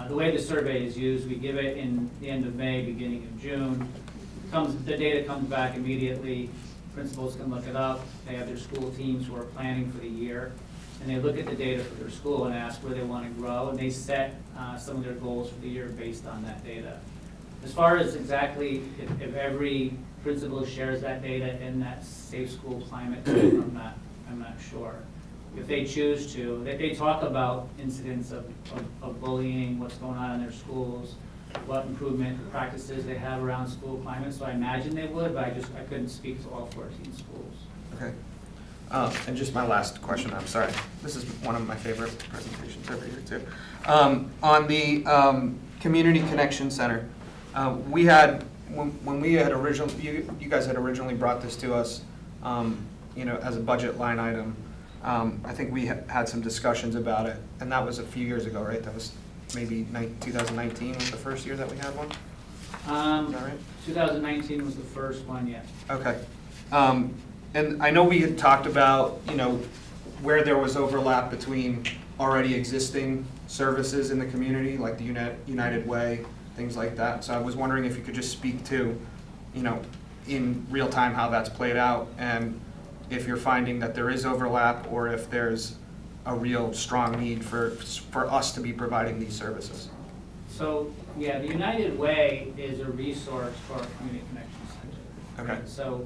the way the survey is used, we give it in the end of May, beginning of June. The data comes back immediately. Principals can look it up. They have their school teams who are planning for the year. And they look at the data for their school and ask where they want to grow, and they set some of their goals for the year based on that data. As far as exactly if every principal shares that data in that Safe School Climate, I'm not sure. If they choose to, they talk about incidents of bullying, what's going on in their schools, what improvement practices they have around school climate, so I imagine they would, but I couldn't speak to all 14 schools. Okay. And just my last question, I'm sorry. This is one of my favorite presentations every year too. On the Community Connection Center, we had, when we had originally, you guys had originally brought this to us, as a budget line item. I think we had some discussions about it, and that was a few years ago, right? That was maybe 2019 was the first year that we had one? Is that right? 2019 was the first one, yeah. Okay. And I know we had talked about, where there was overlap between already existing services in the community, like the United Way, things like that. So I was wondering if you could just speak to, in real time how that's played out, and if you're finding that there is overlap or if there's a real strong need for us to be providing these services. So, yeah, the United Way is a resource for our Community Connection Center. Okay. So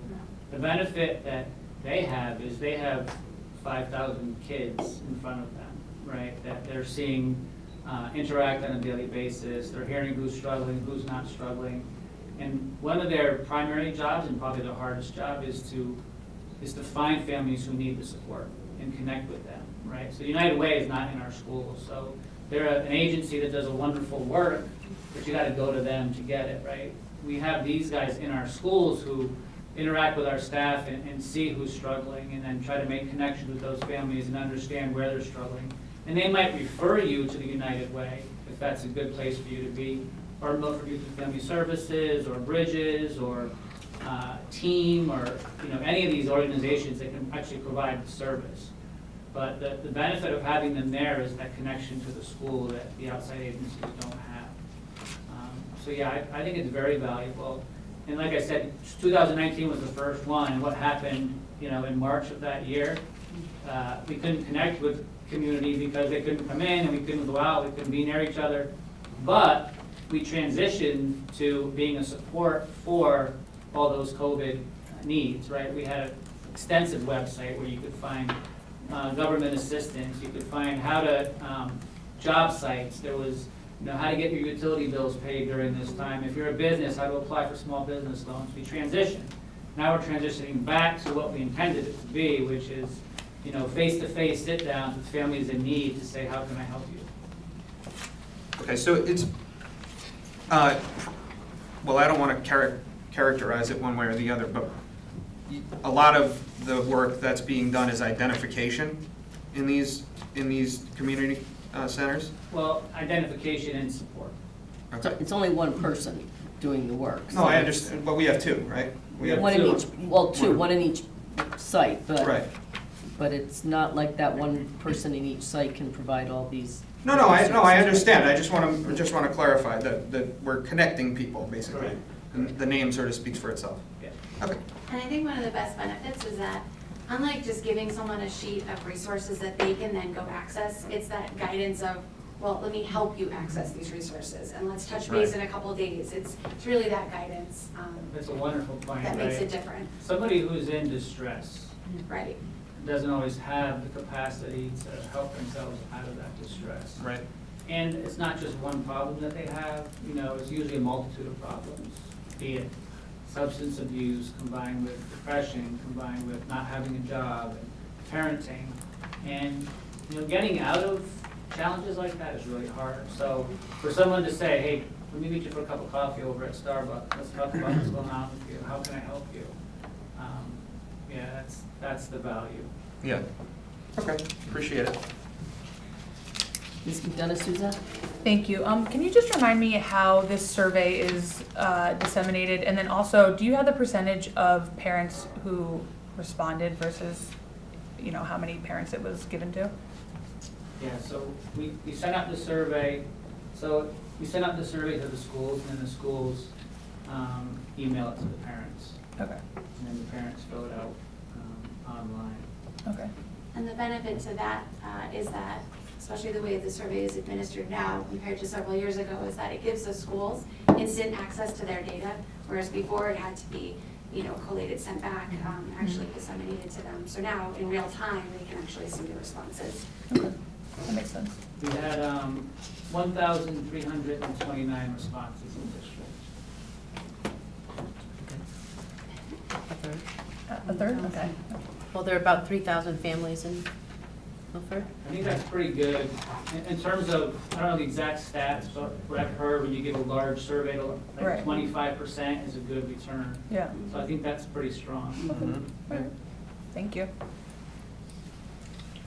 the benefit that they have is they have 5,000 kids in front of them, right? That they're seeing interact on a daily basis. They're hearing who's struggling, who's not struggling. And one of their primary jobs, and probably the hardest job, is to find families who need the support and connect with them, right? So United Way is not in our schools, so they're an agency that does a wonderful work, but you gotta go to them to get it, right? We have these guys in our schools who interact with our staff and see who's struggling, and then try to make connections with those families and understand where they're struggling. And they might refer you to the United Way, if that's a good place for you to be, or Milford Youth and Family Services, or Bridges, or Team, or any of these organizations that can actually provide the service. But the benefit of having them there is that connection to the school that the outside agencies don't have. So yeah, I think it's very valuable. And like I said, 2019 was the first one, and what happened, in March of that year, we couldn't connect with community because they couldn't come in and we couldn't go out, we couldn't be near each other. But we transitioned to being a support for all those COVID needs, right? We had an extensive website where you could find government assistance, you could find how to, job sites, there was, how to get your utility bills paid during this time. If you're a business, how to apply for small business loans. We transitioned. Now we're transitioning back to what we intended it to be, which is, face-to-face sit-downs with families in need to say, how can I help you? Okay, so it's, well, I don't want to characterize it one way or the other, but a lot of the work that's being done is identification in these in these community centers? Well, identification and support. So it's only one person doing the work. No, I understand, but we have two, right? We have One in two. each, well, two, one in each site, Right. but it's not like that one person in each site can provide all these. No, I understand. I just want to clarify that we're connecting people, basically. Correct. And the name sort of speaks for itself. Yeah. Okay. And I think one of the best benefits is that, unlike just giving someone a sheet of resources that they can then go access, it's that guidance of, well, let me help you access these resources, and let's touch base in a couple days. It's really that guidance That's a wonderful point, that makes it right? different, Somebody who's in distress right? doesn't always have the capacity to help themselves out of that distress. Right. And it's not just one problem that they have, you know, it's usually a multitude of problems, be it substance abuse combined with depression, combined with not having a job, and parenting. And, you know, getting out of challenges like that is really hard. So for someone to say, hey, let me meet you for a cup of coffee over at Starbucks, let's talk about what's going on with you, how can I help you? Yeah, that's the value. Yeah. Okay, appreciate it. Ms. McDonough Souza? Thank you. Can you just remind me how this survey is disseminated? And then also, do you have the percentage of parents who responded versus, you know, how many parents it was given to? Yeah, so we sent out the survey, we sent out the survey to the schools, and then the schools email it to the parents. Okay, And then the parents fill it out online. okay. And the benefit to that is that, especially the way the survey is administered now compared to several years ago, is that it gives the schools instant access to their data, whereas before it had to be, you know, collated, sent back, actually disseminated to them. So now, in real time, they can actually see the responses. Okay, that makes sense. We had 1,329 responses in district. A third? Okay. Well, there are about 3,000 families in Milford. I think that's pretty good. In terms of, I don't know the exact stats, but what I've heard, when you give a large survey, Right. like 25% is a good return. Yeah. So I think that's pretty strong. Mm-hmm. Alright. Thank you.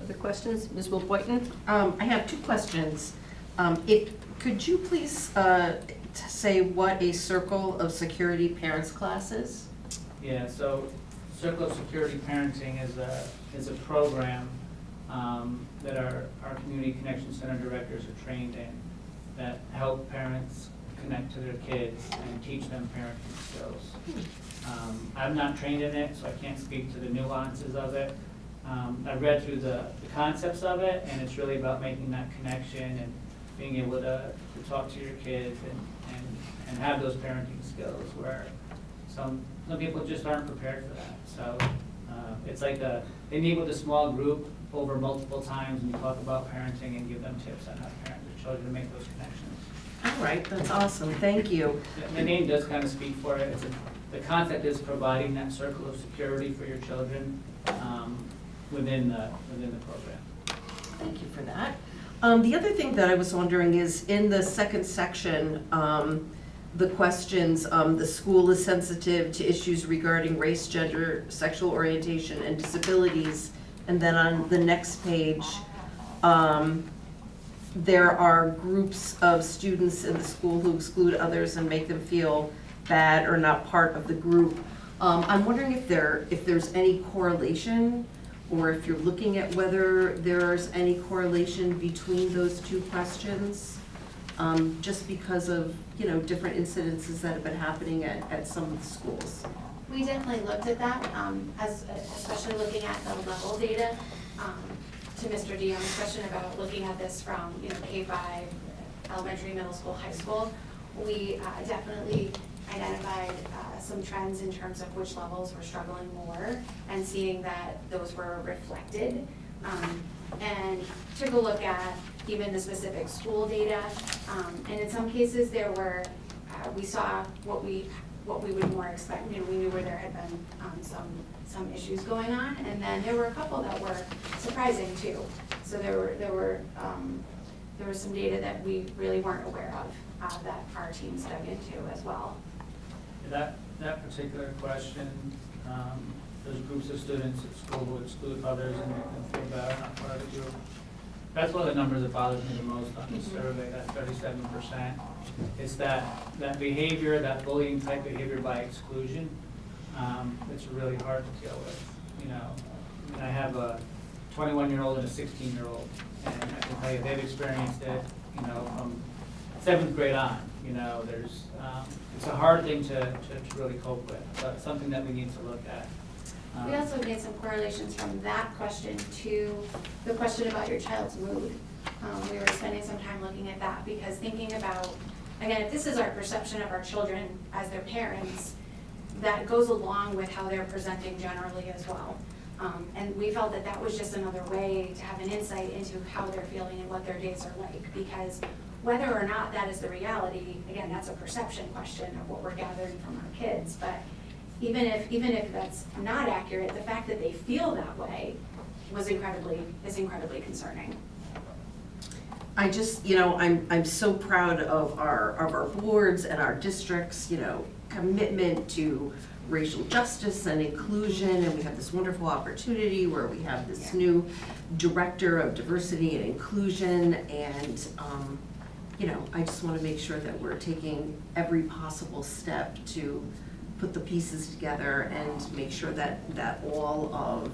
Other questions? Ms. Will Boynton? I have two questions. Could you please say what a Circle of Security Parents class is? Yeah, so Circle of Security Parenting is a program that our Community Connection Center directors are trained in that help parents connect to their kids and teach them parenting skills. I'm not trained in it, so I can't speak to the nuances of it. I read through the concepts of it, and it's really about making that connection and being able to talk to your kids and have those parenting skills where some people just aren't prepared for that. So it's like they meet with a small group over multiple times and you talk about parenting and give them tips on how to parent their children to make those connections. All right, that's awesome, thank you. The name does kind of speak for it. The concept is providing that circle of security for your children within the program. Thank you for that. The other thing that I was wondering is, in the second section, the questions, the school is sensitive to issues regarding race, gender, sexual orientation, and disabilities. And then on the next page, there are groups of students in the school who exclude others and make them feel bad or not part of the group. I'm wondering if there's any correlation, or if you're looking at whether there's any correlation between those two questions, just because of, you know, different incidences that have been happening at some of the schools. We definitely looked at that, especially looking at the level data. To Mr. Dion's question about looking at this from, you know, K-5, elementary, middle school, high school, we definitely identified some trends in terms of which levels were struggling more and seeing that those were reflected. And took a look at even the specific school data. And in some cases there were, we saw what we would more expect. You know, we knew where there had been some issues going on, and then there were a couple that were surprising too. So there was some data that we really weren't aware of that our teams dug into as well. That particular question, there's groups of students at school who exclude others and make them feel bad, not part of the group. That's one of the numbers that bothers me the most on this survey, that 37%. It's that behavior, that bullying type behavior by exclusion, it's really hard to deal with, you know. And I have a 21-year-old and a 16-year-old, and I can tell you they've experienced it, you know, from 7th grade on. You know, there's, it's a hard thing to really cope with, but something that we need to look at. We also made some correlations from that question to the question about your child's mood. We were spending some time looking at that because thinking about, again, if this is our perception of our children as their parents, that goes along with how they're presenting generally as well. And we felt that that was just another way to have an insight into how they're feeling and what their days are like. Because whether or not that is the reality, again, that's a perception question of what we're gathering from our kids. But even if that's not accurate, the fact that they feel that way is incredibly concerning. I just, you know, I'm so proud of our boards and our districts, you know, commitment to racial justice and inclusion, and we have this wonderful opportunity where we have this new director of diversity and inclusion, and you know, I just want to make sure that we're taking every possible step to put the pieces together and make sure that all of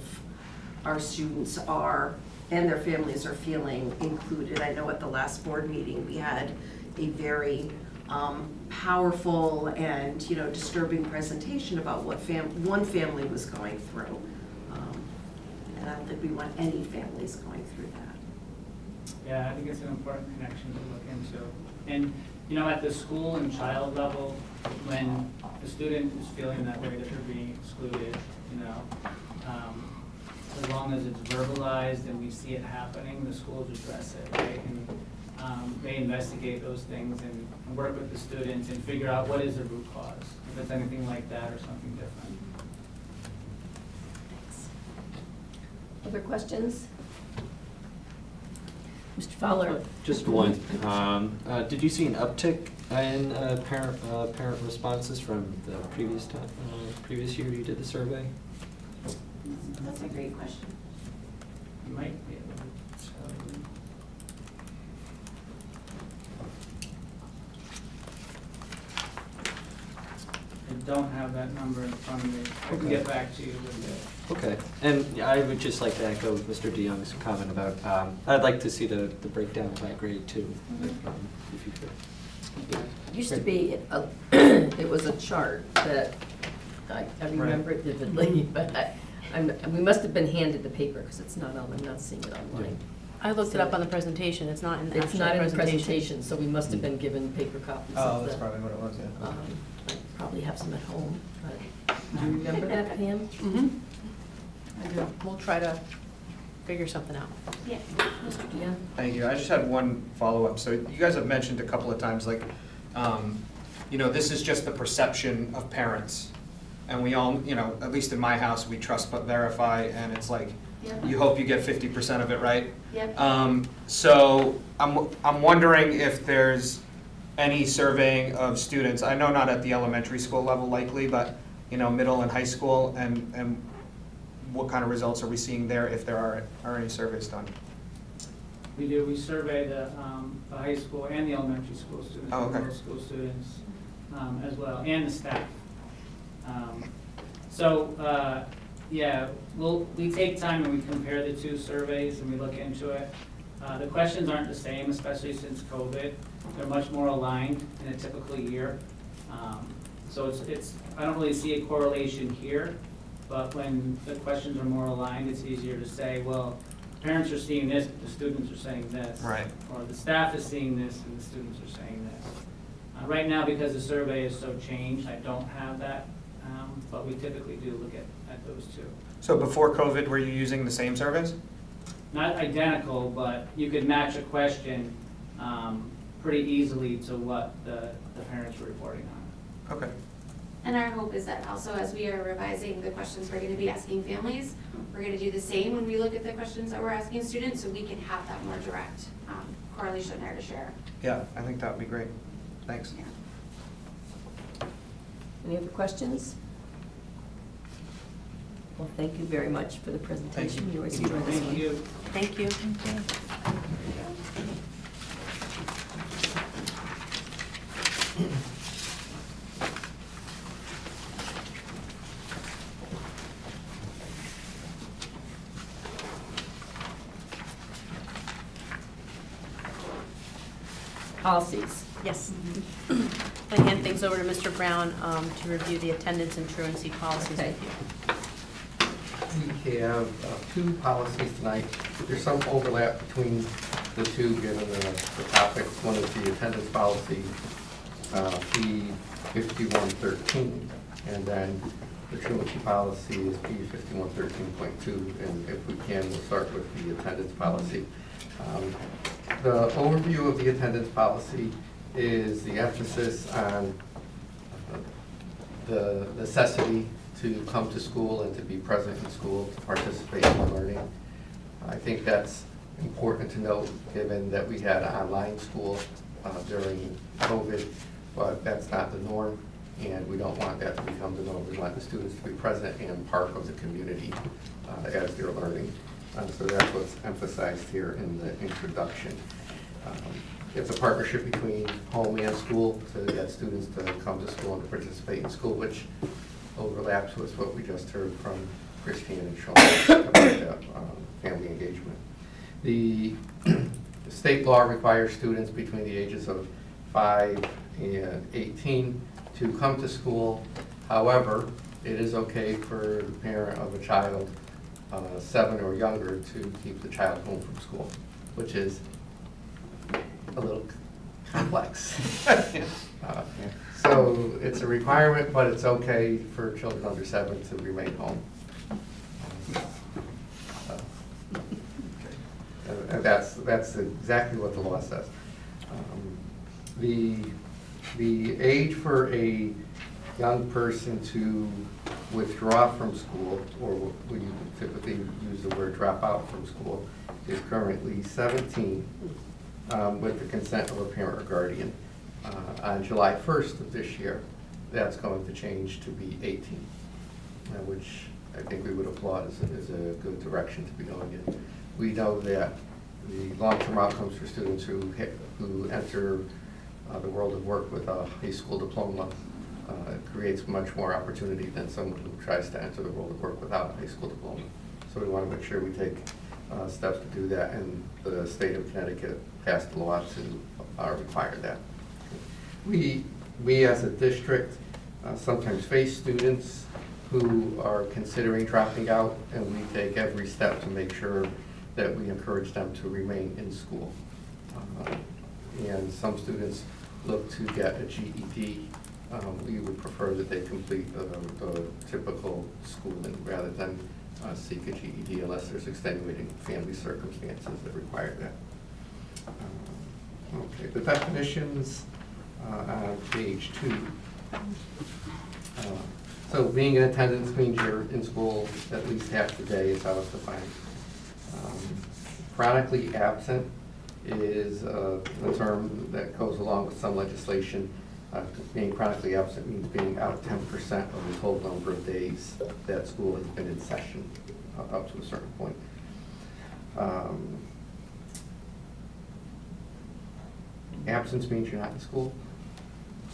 our students are, and their families are feeling included. I know at the last board meeting, we had a very powerful and, you know, disturbing presentation about what one family was going through. And I don't think we want any families going through that. Yeah, I think it's an important connection to look into. And, you know, at the school and child level, when the student is feeling that way, that they're being excluded, you know, as long as it's verbalized and we see it happening, the schools address it, right? And they investigate those things and work with the students and figure out what is the root cause, if it's anything like that or something different. Other questions? Mr. Fowler? Just one. Did you see an uptick in parent responses from the previous year you did the survey? That's a great question. You might be able to tell you. I don't have that number in front of me. I can get back to you with it. Okay, and I would just like to echo Mr. DeYoung's comment about, I'd like to see the breakdown by grade too, if you could. Used to be, it was a chart that I remember it vividly, but we must have been handed the paper because it's not on, I'm not seeing it online. I looked it up on the presentation, it's not in the It's actual not in the presentation. presentation, so we must have been given paper copies Oh, of that's the. probably what it was, yeah. I probably have some at home, but do you remember that, Pam? Mm-hmm. I do. We'll try to figure something out. Yeah. Mr. Dion? Thank you. I just had one follow-up. So you guys have mentioned a couple of times, like, you know, this is just the perception of parents. And we all, you know, at least in my house, we trust but verify, and it's like, Yep. you hope you get 50% of it right. Yep. So I'm wondering if there's any surveying of students. I know not at the elementary school level likely, but, you know, middle and high school, and what kind of results are we seeing there, if there are any surveys done? We do, we survey the high school and the elementary school students, Oh, okay. middle school students as well, and the staff. So, yeah, we take time and we compare the two surveys and we look into it. The questions aren't the same, especially since COVID. They're much more aligned in a typical year. So I don't really see a correlation here, but when the questions are more aligned, it's easier to say, well, parents are seeing this, but the students are saying this. Right. Or the staff is seeing this and the students are saying this. Right now, because the survey is so changed, I don't have that, but we typically do look at those two. So before COVID, were you using the same surveys? Not identical, but you could match a question pretty easily to what the parents were reporting on. Okay. And our hope is that also as we are revising the questions we're going to be asking families, we're going to do the same when we look at the questions that we're asking students, so we can have that more direct correlation there to share. Yeah, I think that would be great. Thanks. Yeah. Any other questions? Well, thank you very much for the presentation. We always enjoy this one. Thank you. Thank you. Thank you. policies. Yes. I hand things over to Mr. Brown to review the attendance and truancy policies Okay. with you. We have two policies tonight. There's some overlap between the two, given the topics. One is the attendance policy, P 5113, and then the truancy policy is P 5113.2. And if we can, we'll start with the attendance policy. The overview of the attendance policy is the emphasis on the necessity to come to school and to be present in school, to participate in learning. I think that's important to note, given that we had online school during COVID, but that's not the norm, and we don't want that to become the norm. We want the students to be present and part of the community as they're learning. So that's what's emphasized here in the introduction. It's a partnership between home and school to get students to come to school and to participate in school, which overlaps with what we just heard from Christine and Sean about the, family engagement. The state law requires students between the ages of 5 and 18 to come to school. However, it is okay for the parent of a child 7 or younger to keep the child home from school, which is a little complex. So it's a requirement, but it's okay for children under 7 to remain home. And that's exactly what the law says. The age for a young person to withdraw from school, or when you typically use the word drop out from school, is currently 17 with the consent of a parent or guardian. On July 1st of this year, that's going to change to be 18, which I think we would applaud as a good direction to be going in. We know that the long-term outcomes for students who enter the world of work with a high school diploma creates much more opportunity than someone who tries to enter the world of work without a high school diploma. So we want to make sure we take steps to do that, and the state of Connecticut passed a law to require that. We as a district sometimes face students who are considering dropping out, and we take every step to make sure that we encourage them to remain in school. And some students look to get a GED. We would prefer that they complete the typical schooling rather than seek a GED unless there's extenuating family circumstances that require that. Okay, the definitions on page 2. So being in attendance means you're in school at least half the day is how it's defined. Chronically absent is a term that goes along with some legislation. Being chronically absent means being out 10% of the total number of days that school has been in session up to a certain point. Absence means you're not in school.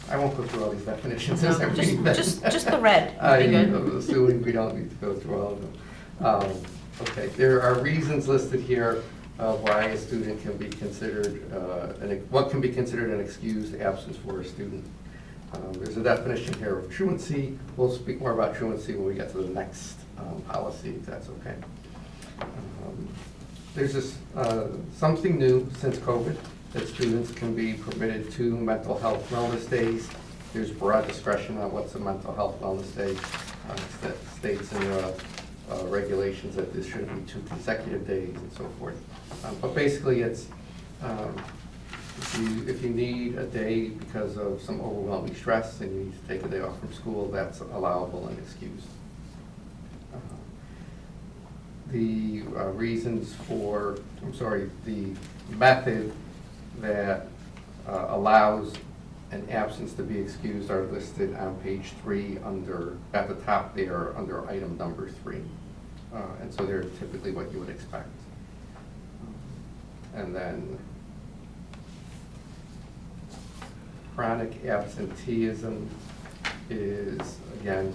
I won't go through all these definitions as I read them. Just the red would be I'm good. assuming we don't need to go through all of them. Okay, there are reasons listed here why a student can be considered, what can be considered an excused absence for a student. There's a definition here of truancy. We'll speak more about truancy when we get to the next policy, if that's okay. There's this something new since COVID, that students can be permitted 2 mental health wellness days. There's broad discretion on what's a mental health wellness day. That states in the regulations that this shouldn't be 2 consecutive days and so forth. But basically it's, if you need a day because of some overwhelming stress and you need to take a day off from school, that's allowable and excused. The reasons for, the method that allows an absence to be excused are listed on page 3 at the top there under item number 3. And so they're typically what you would expect. And then chronic absenteeism is, again,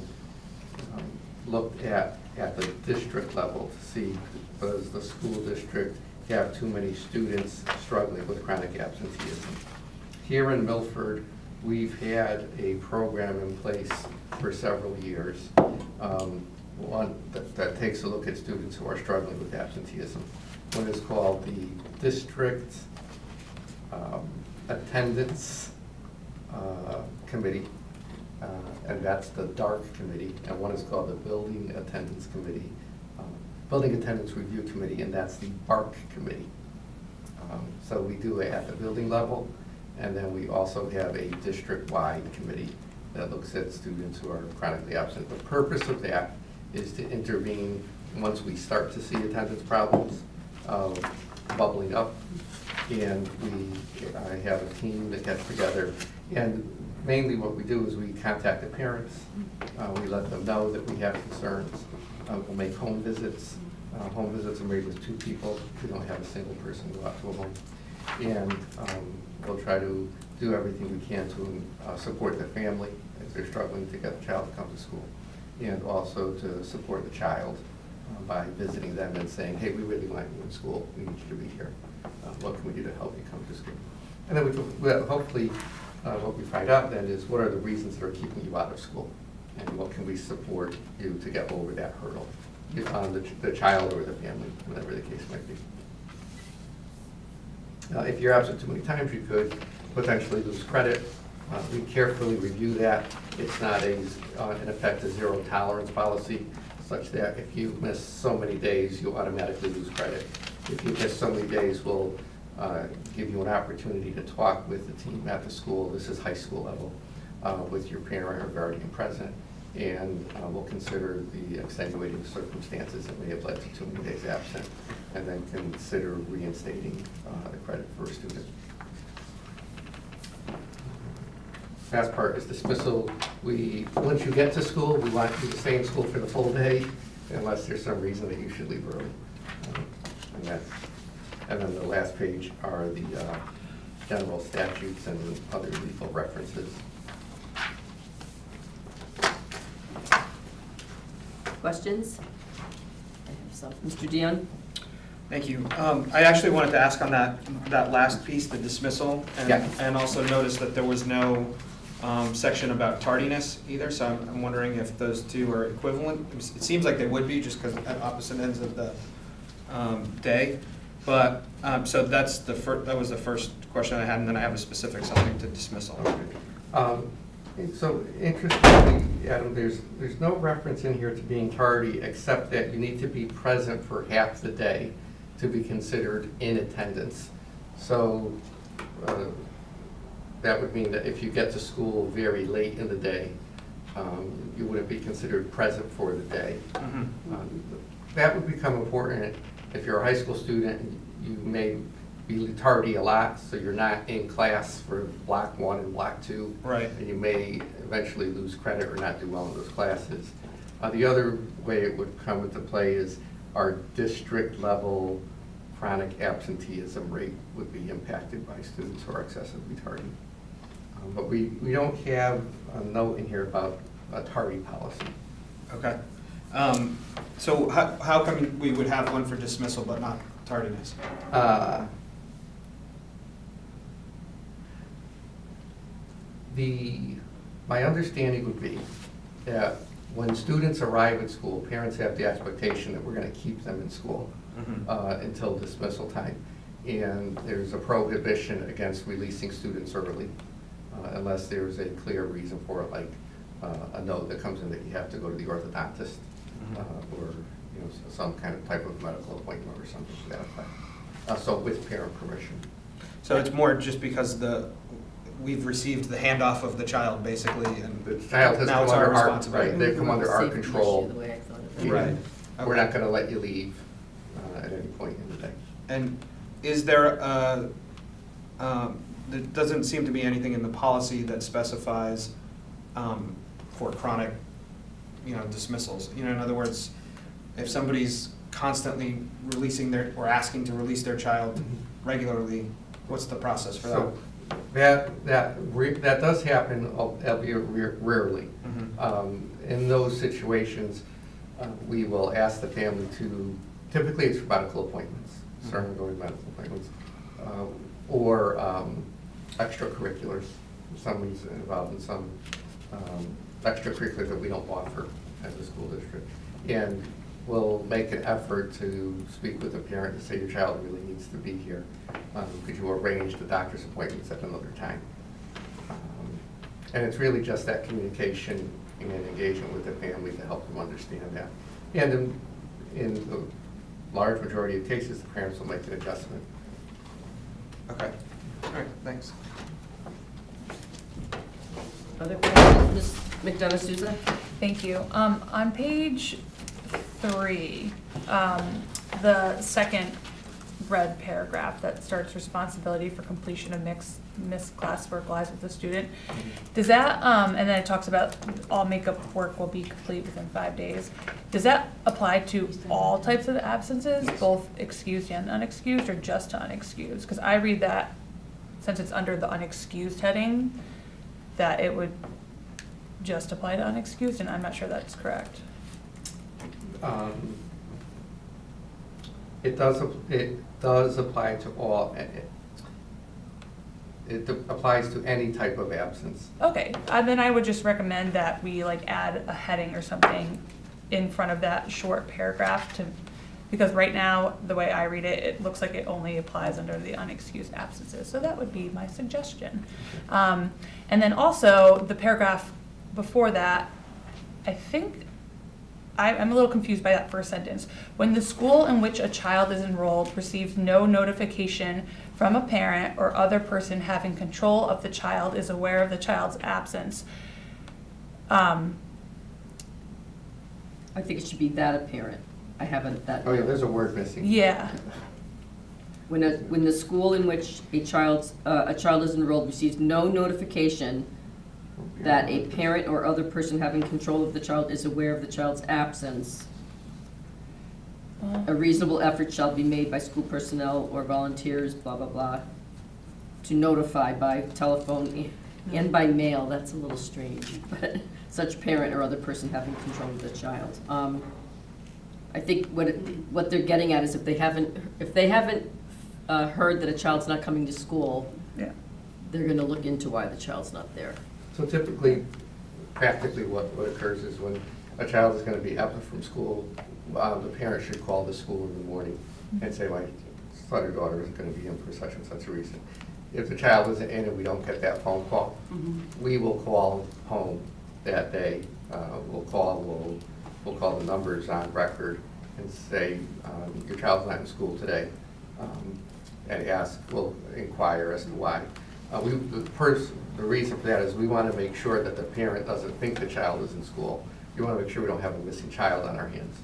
looked at the district level to see, does the school district have too many students struggling with chronic absenteeism? here in Milford, we've had a program in place for several years. One that takes a look at students who are struggling with absenteeism. One is called the District Attendance Committee, and that's the DARC committee, and one is called the Building Attendance Committee, Building Attendance Review Committee, and that's the BARC committee. So we do it at the building level, and then we also have a district-wide committee that looks at students who are chronically absent. The purpose of that is to intervene once we start to see attendance problems bubbling up, and I have a team that gets together, and mainly what we do is we contact the parents, we let them know that we have concerns, we'll make home visits. Home visits are made with 2 people, we don't have a single person go out to a home, and we'll try to do everything we can to support the family if they're struggling to get the child to come to school, and also to support the child by visiting them and saying, hey, we really want you in school, we need you to be here. What can we do to help you come to school? And then hopefully what we find out then is what are the reasons that are keeping you out of school, and what can we support you to get over that hurdle on the child or the family, whatever the case might be. If you're absent too many times, you could potentially lose credit. We carefully review that. It's not in effect a zero tolerance policy, such that if you miss so many days, you automatically lose credit. If you miss so many days, we'll give you an opportunity to talk with the team at the school. This is high school level, with your parent or guardian present, and we'll consider the extenuating circumstances that may have led to too many days absent, and then consider reinstating the credit for a student. Last part is dismissal. Once you get to school, we want you to stay in school for the full day, unless there's some reason that you should leave early. And then the last page are the general statutes and other legal references. Questions? I have some. Mr. Dion? Thank you. I actually wanted to ask on that last piece, the dismissal, Yeah. and also noticed that there was no section about tardiness either, so I'm wondering if those two are equivalent. It seems like they would be, just because at opposite ends of the day. But, so that was the first question I had, and then I have a specific something to dismissal. So interestingly, Adam, there's no reference in here to being tardy, except that you need to be present for half the day to be considered in attendance. So that would mean that if you get to school very late in the day, you wouldn't be considered present for the day. That would become important if you're a high school student. You may be tardy a lot, so you're not in class for block 1 and block 2. Right. And you may eventually lose credit or not do well in those classes. The other way it would come into play is our district level chronic absenteeism rate would be impacted by students who are excessively tardy. But we don't have a note in here about a tardy policy. Okay. So how come we would have one for dismissal but not tardiness? My understanding would be that when students arrive at school, parents have the expectation that we're going to keep them in school until dismissal time. And there's a prohibition against releasing students early unless there's a clear reason for it, like a note that comes in that you have to go to the orthodontist or some kind of type of medical appointment or something to that effect. So with parent permission. So it's more just because we've received the handoff of the child, basically, and The child has now come it's our under our, responsibility. right, they've come under our Safety control. issue, the way I thought of it. And Right. We're Okay. not going to let you leave at any point in the day. And is there there doesn't seem to be anything in the policy that specifies for chronic, dismissals. In other words, if somebody's constantly releasing or asking to release their child regularly, what's the process for that? So that does happen, albeit rarely. In those situations, we will ask the family to, typically it's for medical appointments, certain going medical appointments, or extracurriculars. Somebody's involved in some extracurriculars that we don't offer as a school district. And we'll make an effort to speak with the parent and say your child really needs to be here. Could you arrange the doctor's appointments at another time? And it's really just that communication and engagement with the family to help them understand that. And in the large majority of cases, the parents will make an adjustment. Okay, all right, thanks. Other questions, Ms. McDonough Souza? Thank you. On page 3, the second red paragraph that starts responsibility for completion of missed classwork lies with the student. Does that, and then it talks about all makeup work will be complete within 5 days. Does that apply to all types of absences, both excused and unexcused, or just to unexcused? Because I read that, since it's under the unexcused heading, that it would just apply to unexcused, and I'm not sure that's correct. It does apply to all, it applies to any type of absence. Okay, then I would just recommend that we like add a heading or something in front of that short paragraph to, because right now, the way I read it, it looks like it only applies under the unexcused absences. So that would be my suggestion. And then also, the paragraph before that, I think, I'm a little confused by that first sentence. When the school in which a child is enrolled receives no notification from a parent or other person having control of the child is aware of the child's absence. I think it should be that apparent. I haven't that. Oh yeah, there's a word missing. Yeah. When the school in which a child is enrolled receives no notification that a parent or other person having control of the child is aware of the child's absence, a reasonable effort shall be made by school personnel or volunteers, blah, blah, blah, to notify by telephone and by mail. That's a little strange, but such parent or other person having control of the child. I think what they're getting at is if they haven't heard that a child's not coming to school, Yeah. they're gonna look into why the child's not there. So typically, practically what occurs is when a child is going to be absent from school, the parent should call the school in the morning and say, my son or daughter isn't going to be in for such and such a reason. If the child isn't in and we don't get that phone call, we will call home that day. We'll call the numbers on record and say, your child's not in school today, and we'll inquire as to why. The reason for that is we want to make sure that the parent doesn't think the child is in school. We want to make sure we don't have a missing child on our hands.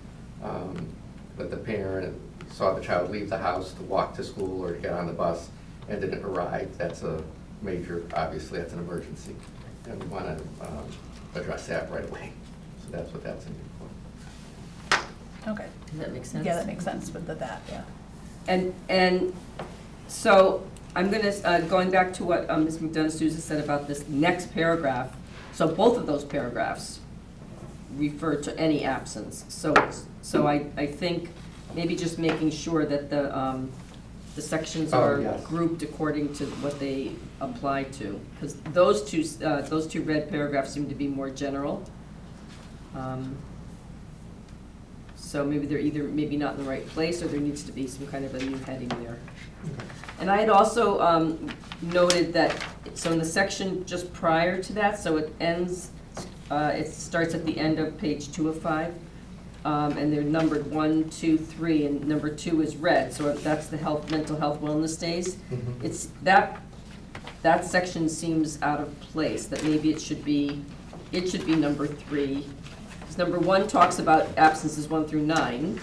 That the parent saw the child leave the house to walk to school or to get on the bus and didn't arrive. That's a major, obviously that's an emergency. And we want to address that right away. So that's what that's in here for. Okay. Does that make sense? Yeah, that makes sense with that, yeah. And so I'm gonna, going back to what Ms. McDonough Souza said about this next paragraph, so both of those paragraphs refer to any absence. So I think maybe just making sure that the sections are grouped according to what they apply to. Because those two red paragraphs seem to be more general. So maybe they're maybe not in the right place, or there needs to be some kind of a new heading there. And I had also noted that, so in the section just prior to that, so it ends, it starts at the end of page 2 of 5, and they're numbered 1, 2, 3, and number 2 is red, so that's the mental health wellness days. It's that section seems out of place, that maybe it should be number 3. Because number 1 talks about absences 1 through 9,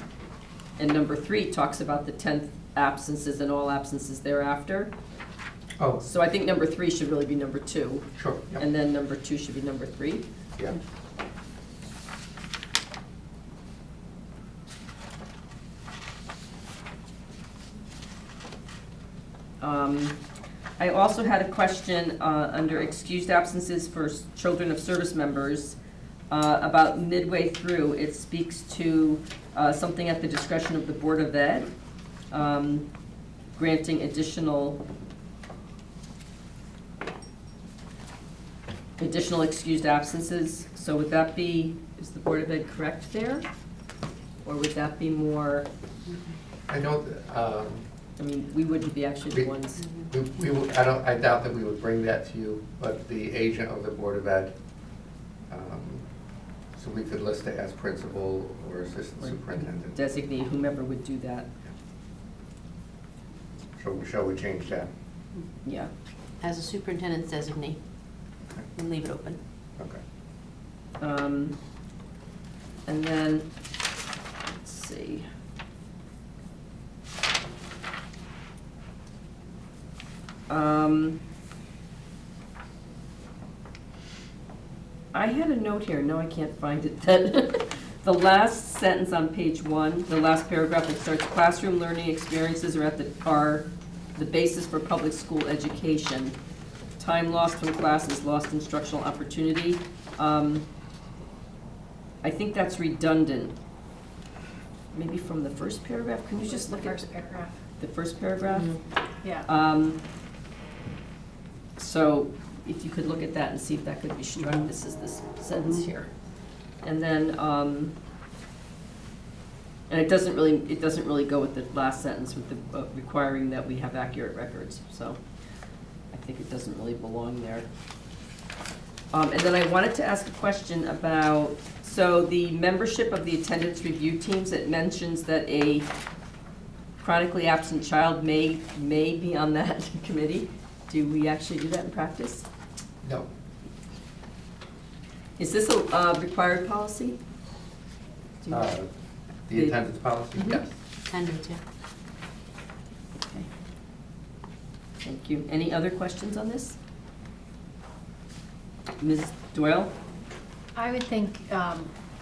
and number 3 talks about the 10th absences and all absences thereafter. Oh. So I think number 3 should really be number 2. Sure. Yep. And then number 2 should be number 3. Yeah. I also had a question under excused absences for children of service members. About midway through, it speaks to something at the discretion of the Board of Ed, granting additional additional excused absences, so would that be, is the Board of Ed correct there? Or would that be more, I don't, I mean, we wouldn't be actually the ones. I doubt that we would bring that to you, but the agent of the Board of Ed, so we could list it as principal or assistant superintendent. Designate whomever would do that, Shall we change that? yeah. As a superintendent's designee, and leave it open. Okay. And then, let's see. I had a note here, no, I can't find it, that the last sentence on page 1, the last paragraph, it starts, classroom learning experiences are the basis for public school education. Time lost from class is lost instructional opportunity. I think that's redundant. Maybe from the first paragraph, can you just look at First paragraph. the first paragraph? Yeah. So if you could look at that and see if that could be struck, this is this sentence here. And then, and it doesn't really go with the last sentence with the requiring that we have accurate records, so I think it doesn't really belong there. And then I wanted to ask a question about, so the membership of the attendance review teams, it mentions that a chronically absent child may be on that committee. Do we actually do that in practice? No. Is this a required policy? Do you- The attendance policy, yes. Attendance, yeah. Okay. Thank you. Any other questions on this? Ms. Doyle? I would think,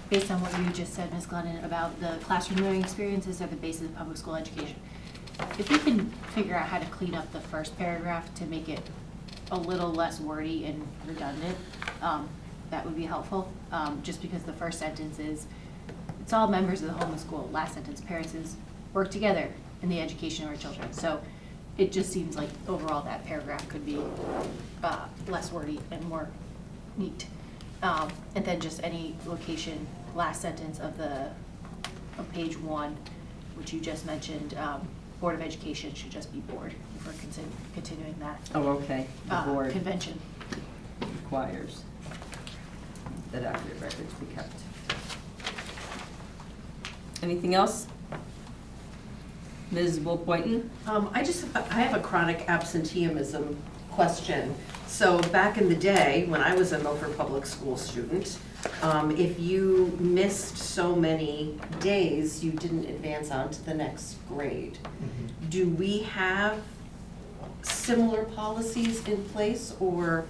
based on what you just said, Ms. Glennon, about the classroom learning experiences are the basis of public school education. If we can figure out how to clean up the first paragraph to make it a little less wordy and redundant, that would be helpful. Just because the first sentence is, it's all members of the home and school. Last sentence, parents work together in the education of our children. So it just seems like overall that paragraph could be less wordy and more neat. And then just any location, last sentence of page 1, which you just mentioned, Board of Education should just be board if we're continuing that. Oh, okay. The board Convention. requires that accurate records be kept. Anything else? Ms. Wolf-Boynton? I have a chronic absenteeism question. So back in the day, when I was a Milford Public School student, if you missed so many days, you didn't advance on to the next grade. Do we have similar policies in place, or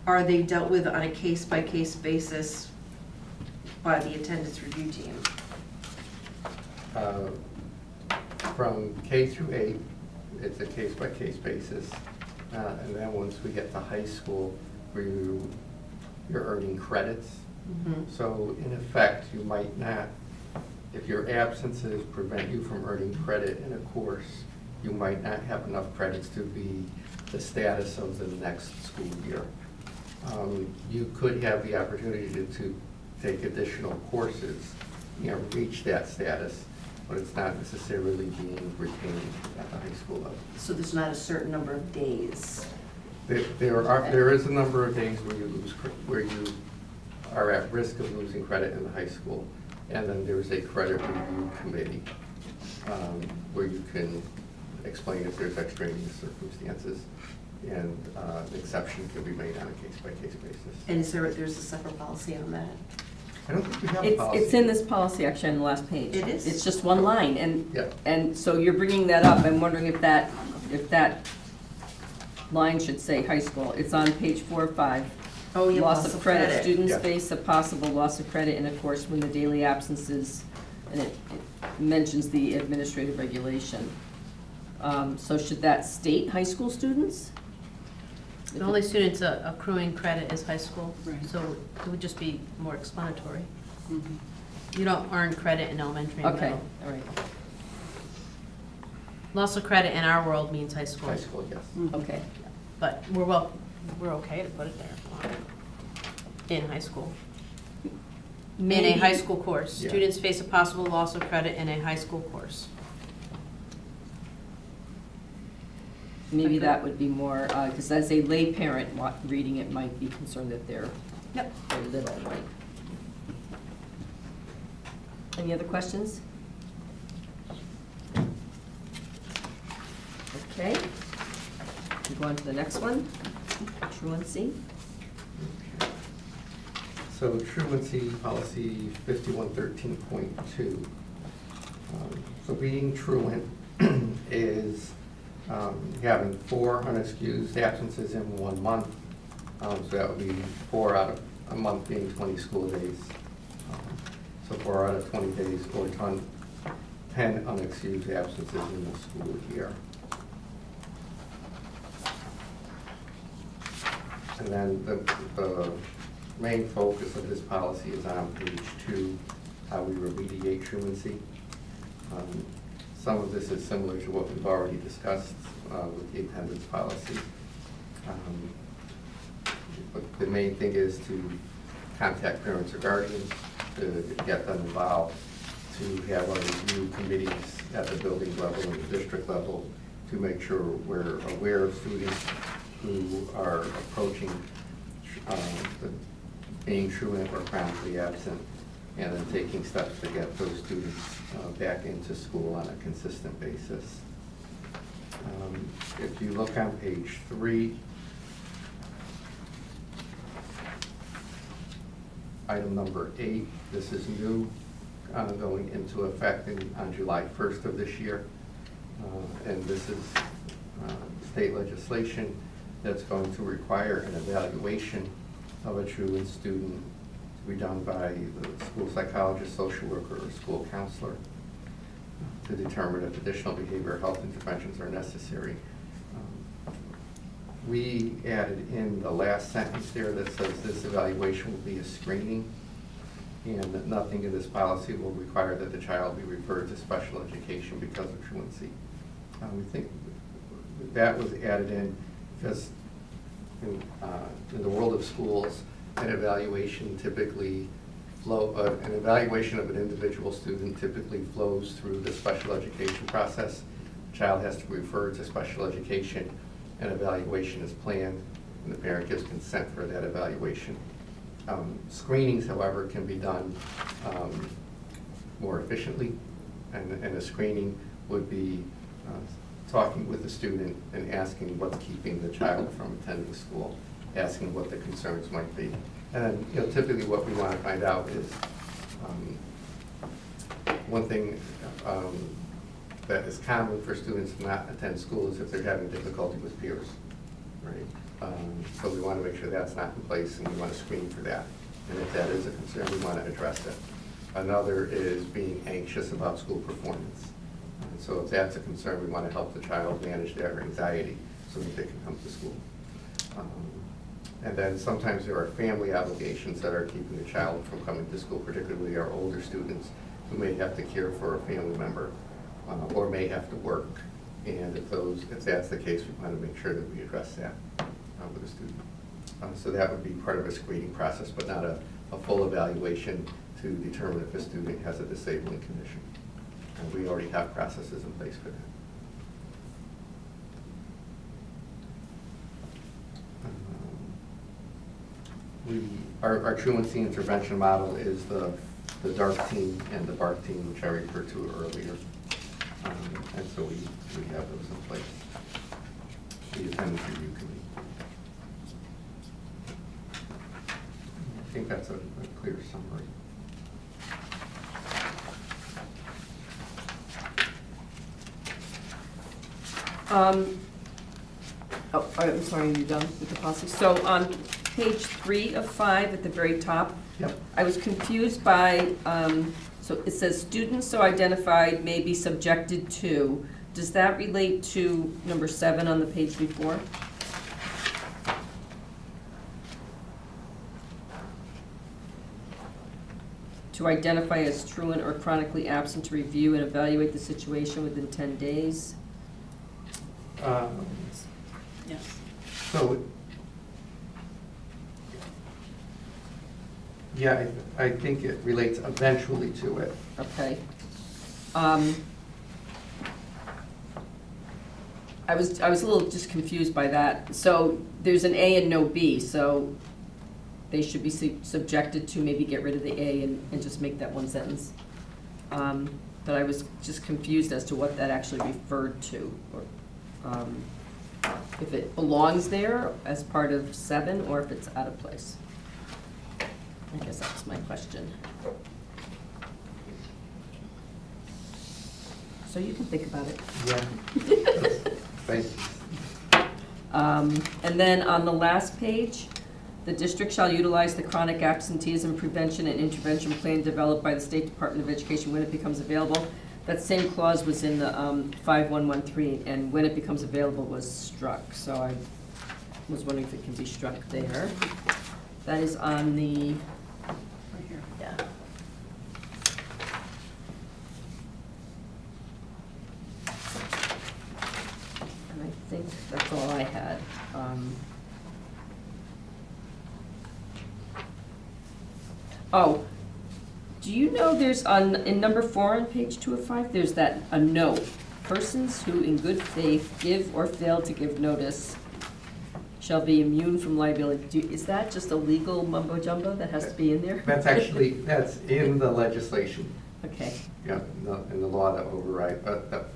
are they dealt with on a case-by-case basis by the attendance review team? From K through 8, it's a case-by-case basis. And then once we get to high school, you're earning credits. So in effect, you might not, if your absences prevent you from earning credit in a course, you might not have enough credits to be the status of the next school year. You could have the opportunity to take additional courses, reach that status, but it's not necessarily being retained at the high school level. So there's not a certain number of days? There is a number of days where you are at risk of losing credit in the high school, and then there's a credit review committee where you can explain if there's extraneous circumstances, and an exception can be made on a case-by-case basis. And there's a separate policy on that? I don't think we have a policy. It's in this policy, actually, on the last page. It is? It's just one line, Yeah. and so you're bringing that up. I'm wondering if that line should say high school. It's on page 4 or 5. Oh, yeah, Loss of credit. Students Yeah. face a possible loss of credit in a course when the daily absences, and it mentions the administrative regulation. So should that state high school students? The only students accruing credit is high school, so it would just be more explanatory. You don't earn credit in elementary and Okay, middle. all right, Loss of credit in our world means high school. High school, yes. okay. But we're okay to put it there. in high school. In a Maybe- high school course. Yeah. Students face a possible loss of credit in a high school course. Maybe that would be more, because as a lay parent reading it might be concerned that they're Yep. they're little, right? Any other questions? Okay. We go on to the next one, truancy. So truancy policy 5113.2. So being truant is having 4 unexcused absences in 1 month. So that would be 4 out of a month being 20 school days. So 4 out of 20 days or 10 unexcused absences in the school year. And then the main focus of this policy is on page 2, how we remediate truancy. Some of this is similar to what we've already discussed with the attendance policy. But the main thing is to contact parents or guardians, to get them involved, to have our review committees at the building level and the district level to make sure we're aware of students who are approaching being truant or chronically absent, and then taking steps to get those students back into school on a consistent basis. If you look on page 3, item number 8, this is new, going into effect on July 1st of this year. And this is state legislation that's going to require an evaluation of a truant student to be done by the school psychologist, social worker, or school counselor to determine if additional behavioral health interventions are necessary. We added in the last sentence there that says this evaluation will be a screening, and that nothing in this policy will require that the child be referred to special education because of truancy. We think that was added in because in the world of schools, an evaluation typically an evaluation of an individual student typically flows through the special education process. The child has to be referred to special education, an evaluation is planned, and the parent gives consent for that evaluation. Screenings, however, can be done more efficiently, and a screening would be talking with the student and asking what's keeping the child from attending school, asking what the concerns might be. And then, typically what we want to find out is, one thing that is common for students to not attend school is if they're having difficulty with peers, right? So we want to make sure that's not in place, and we want to screen for that. And if that is a concern, we want to address it. Another is being anxious about school performance. So if that's a concern, we want to help the child manage their anxiety so that they can come to school. And then sometimes there are family obligations that are keeping the child from coming to school, particularly our older students who may have to care for a family member or may have to work. And if that's the case, we want to make sure that we address that with the student. So that would be part of a screening process, but not a full evaluation to determine if a student has a disabling condition. And we already have processes in place for that. Our truancy intervention model is the DART team and the BART team, which I referred to earlier. And so we have those in place. The attendance review committee. I think that's a clear summary. I'm sorry, are you done with the policy? So on page 3 of 5 at the very top, Yep. I was confused by, so it says students so identified may be subjected to. Does that relate to number 7 on the page before? To identify as truant or chronically absent, to review and evaluate the situation within 10 days? Yes. So Yeah, I think it relates eventually to it. Okay. I was a little just confused by that. So there's an A and no B, so they should be subjected to maybe get rid of the A and just make that one sentence. But I was just confused as to what that actually referred to, or if it belongs there as part of 7 or if it's out of place. I guess that was my question. So you can think about it. Yeah. Thank you. And then on the last page, the district shall utilize the chronic absenteeism prevention and intervention plan developed by the State Department of Education when it becomes available. That same clause was in the 5113, and when it becomes available was struck. So I was wondering if it can be struck there. That is on the, right here, yeah. And I think that's all I had. Oh, do you know there's in number 4 on page 2 of 5, there's that, a note. Persons who in good faith give or fail to give notice shall be immune from liability. Is that just a legal mumbo jumbo that has to be in there? That's in the legislation. Okay. Yeah, in the law that overrides, that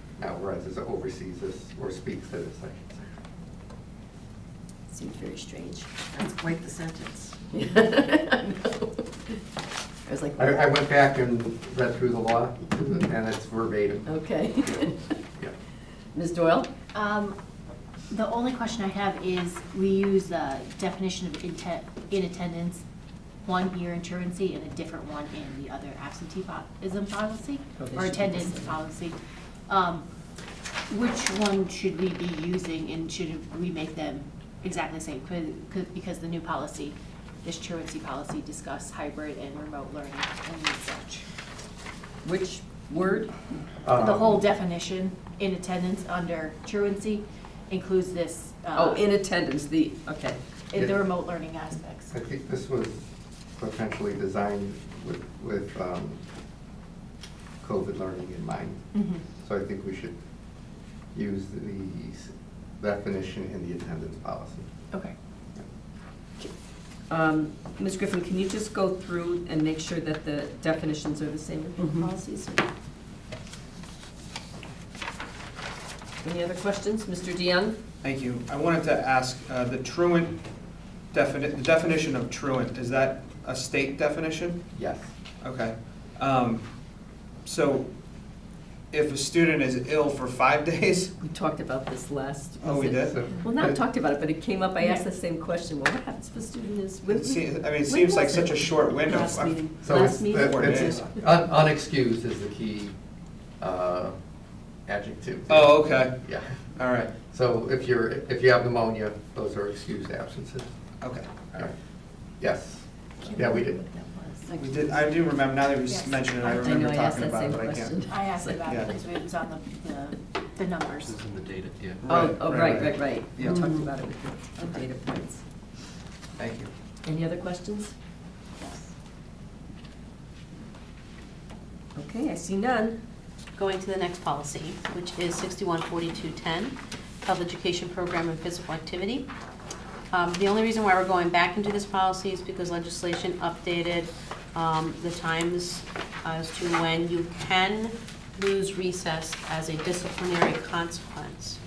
oversees this, or speaks to this, I should say. Seems very strange. That's quite the sentence. I know. I was like, I went back and read through the law, and it's verbatim. okay. Yeah. Ms. Doyle? The only question I have is, we use the definition of in attendance, one here in truancy and a different one in the other absenteeism policy, Oh, they or should be the attendance same. policy. Which one should we be using, and should we make them exactly the same? Because the new policy, this truancy policy, discuss hybrid and remote learning and such. Which word? The whole definition in attendance under truancy includes this. Oh, in attendance, okay. In the remote learning aspects. I think this was potentially designed with COVID learning in mind. Mhm. So I think we should use the definition in the attendance policy. Okay. Ms. Griffin, can you just go through and make sure that the definitions are the same in both policies? Any other questions? Mr. DeYoung? Thank you. I wanted to ask, the truant, the definition of truant, is that a state definition? Yes. Okay. So if a student is ill for 5 days, We talked about this last. oh, we did? Well, not talked about it, but it came up, I asked the same question. Well, what happens if a student is? It seems like such a short window. Last meeting. So Last meeting? 4 days. Unexcused is the key adjective. Oh, okay. Yeah. All right. So if you have pneumonia, those are excused absences. Okay. All right. Yes. Yeah, we did. We did, I do remember, now that you Yes. mentioned it, I I know, remember I asked talking that about it, same but I can't. question. I asked about Yeah. it because it was on the numbers. This is in the data, yeah. Right. We Yeah. talked about it with the data points. Thank you. Any other questions? Okay, I see none. Going to the next policy, which is 614210, Health Education Program and Physical Activity. The only reason why we're going back into this policy is because legislation updated the times as to when you can lose recess as a disciplinary consequence.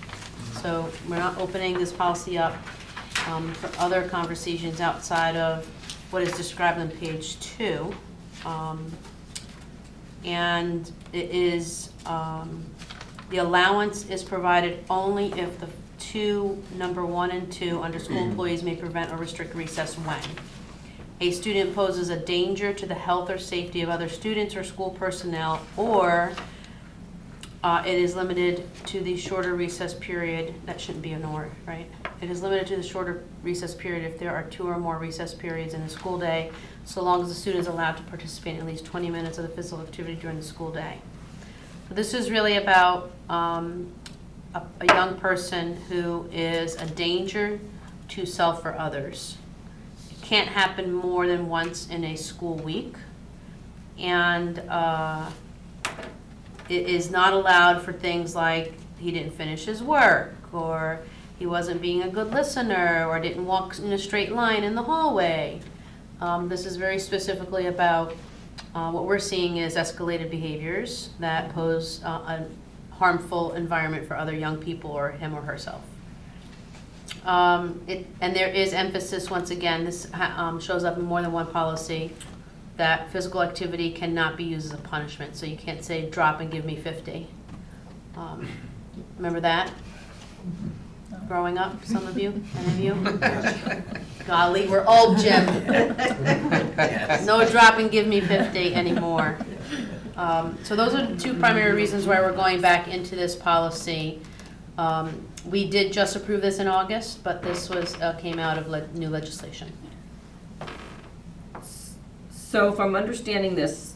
So we're not opening this policy up for other conversations outside of what is described on page 2. And it is, the allowance is provided only if the number 1 and 2 under school employees may prevent or restrict recess when a student poses a danger to the health or safety of other students or school personnel, or it is limited to the shorter recess period. That shouldn't be an or, right? It is limited to the shorter recess period if there are 2 or more recess periods in the school day, so long as the student is allowed to participate in at least 20 minutes of the physical activity during the school day. So this is really about a young person who is a danger to self or others. It can't happen more than once in a school week. And it is not allowed for things like he didn't finish his work, or he wasn't being a good listener, or didn't walk in a straight line in the hallway. This is very specifically about what we're seeing is escalated behaviors that pose a harmful environment for other young people or him or herself. And there is emphasis, once again, this shows up in more than one policy, that physical activity cannot be used as a punishment. So you can't say, drop and give me 50. Remember that? Growing up, some of you, any of you? Golly, we're old, Jim. No drop and give me 50 anymore. So those are the two primary reasons why we're going back into this policy. We did just approve this in August, but this was came out of new legislation. So if I'm understanding this,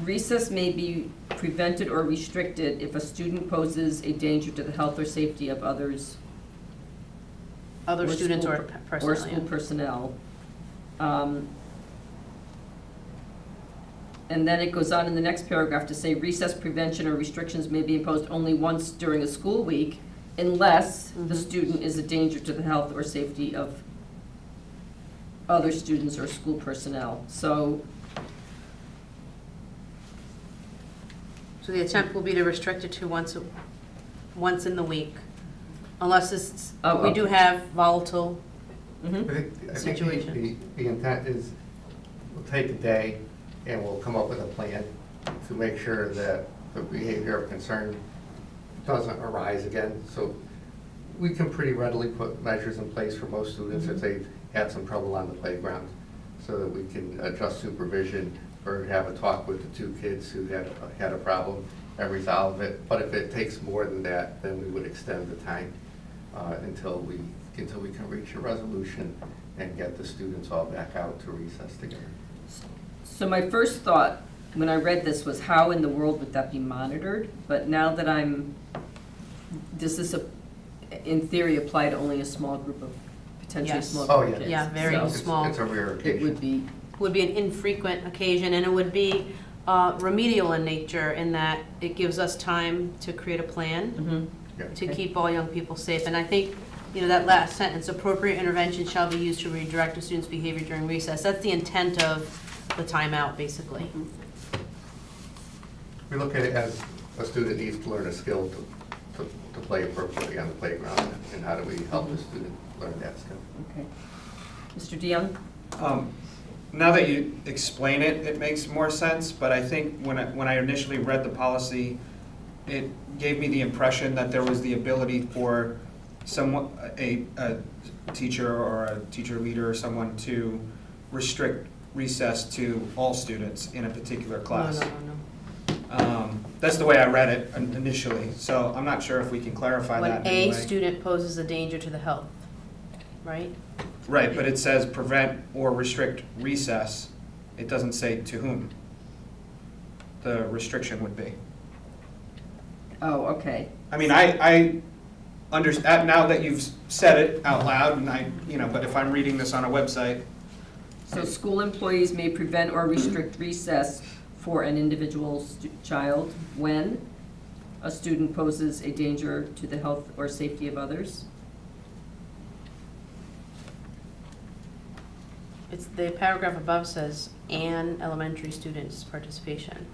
recess may be prevented or restricted if a student poses a danger to the health or safety of others. Other students or personnel. Or school personnel. And then it goes on in the next paragraph to say recess prevention or restrictions may be imposed only once during a school week unless the student is a danger to the health or safety of other students or school personnel. So the attempt will be to restrict it to once in the week, unless it's, we do have volatile I think situations. the intent is, we'll take a day and we'll come up with a plan to make sure that the behavior of concern doesn't arise again. So we can pretty readily put measures in place for most students if they've had some trouble on the playground, so that we can adjust supervision or have a talk with the two kids who had a problem and resolve it. But if it takes more than that, then we would extend the time until we can reach a resolution and get the students all back out to recess together. So my first thought when I read this was, how in the world would that be monitored? But now that does this, in theory, apply to only a small group of, potentially Yes. small Oh, group of yeah. kids? Yeah, very So small. It's a rare occasion. it would be, Would be an infrequent occasion, and it would be remedial in nature, in that it gives us time to create a plan to Okay. keep all young people safe. And I think, that last sentence, appropriate intervention shall be used to redirect a student's behavior during recess. That's the intent of the timeout, basically. We look at it as a student needs to learn a skill to play appropriately on the playground, and how do we help the student learn that skill? okay. Mr. DeYoung? Now that you explain it, it makes more sense, but I think when I initially read the policy, it gave me the impression that there was the ability for a teacher or a teacher leader or someone to restrict recess to all students in a particular class. No. That's the way I read it initially, so I'm not sure if we can clarify that When in any a way. student poses a danger to the health, right? Right, but it says prevent or restrict recess. It doesn't say to whom the restriction would be. Oh, okay. I mean, I understand, now that you've said it out loud, and but if I'm reading this on a website, So school employees may prevent or restrict recess for an individual child when a student poses a danger to the health or safety of others? It's the paragraph above says, and elementary students' participation.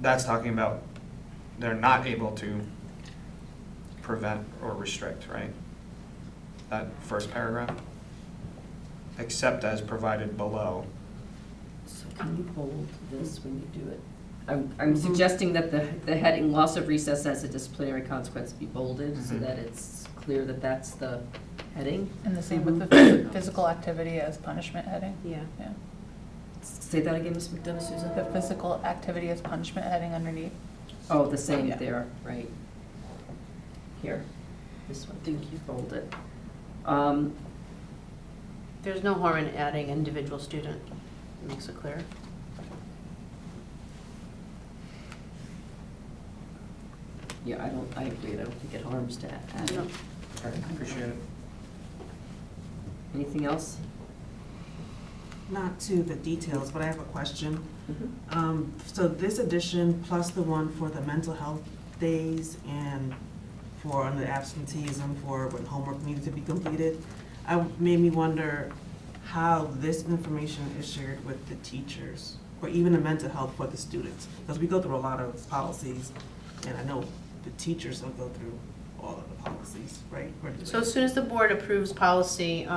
that's talking about they're not able to prevent or restrict, right? That first paragraph? Except as provided below. So can you bold this when you do it? I'm suggesting that the heading loss of recess as a disciplinary consequence be bolded so that it's clear that that's the heading. And the same with the physical activity as punishment heading. Yeah. Yeah. Say that again, Ms. McDonough, Susan? The physical activity as punishment heading underneath. Oh, the same Yeah. there, right. Here, this one, think you bold it. There's no harm in adding individual student. It makes it clear. Yeah, I agree, I don't think it harms to add. No. Okay, appreciate it. Anything else? Not to the details, but I have a question. Mhm. So this addition plus the one for the mental health days and for under absenteeism for when homework needed to be completed, made me wonder how this information is shared with the teachers or even the mental health for the students. Because we go through a lot of policies and I know the teachers don't go through all of the policies, right? Or do they? So as soon as the board approves policy,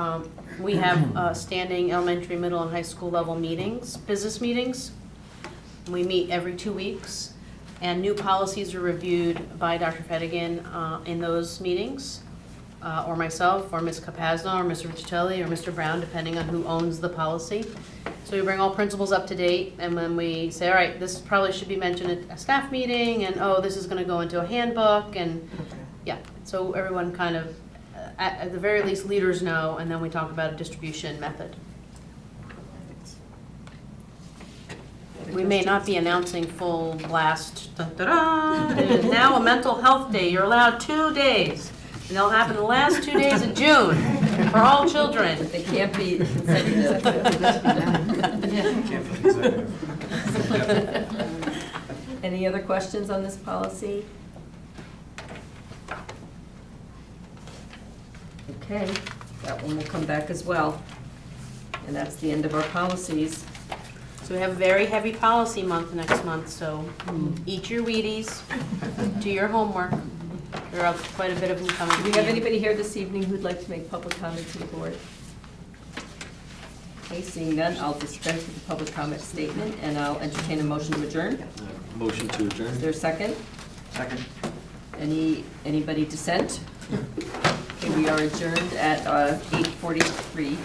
we have standing elementary, middle, and high school level meetings, business meetings. We meet every 2 weeks, and new policies are reviewed by Dr. Fedigan in those meetings, or myself, or Ms. Capazno, or Mr. Riccitelli, or Mr. Brown, depending on who owns the policy. So we bring all principals up to date, and then we say, all right, this probably should be mentioned at a staff meeting, and oh, this is gonna go into a handbook, and Okay. yeah, so everyone kind of, at the very least, leaders know, and then we talk about a distribution method. We may not be announcing full blast, da-da-da, it is now a mental health day, you're allowed 2 days. And they'll happen the last 2 days of June for all children. They can't be consecutive. Any other questions on this policy? Okay, that one will come back as well. And that's the end of our policies. So we have a very heavy policy month next month, so eat your Wheaties, do your homework. There are quite a bit of them coming. Do we have anybody here this evening who'd like to make public comment to the board? Okay, seeing none, I'll dispense with the public comment statement, and I'll entertain a motion to adjourn. Motion to adjourn. Is there a second? Second. Anybody dissent? Okay, we are adjourned at 8:43.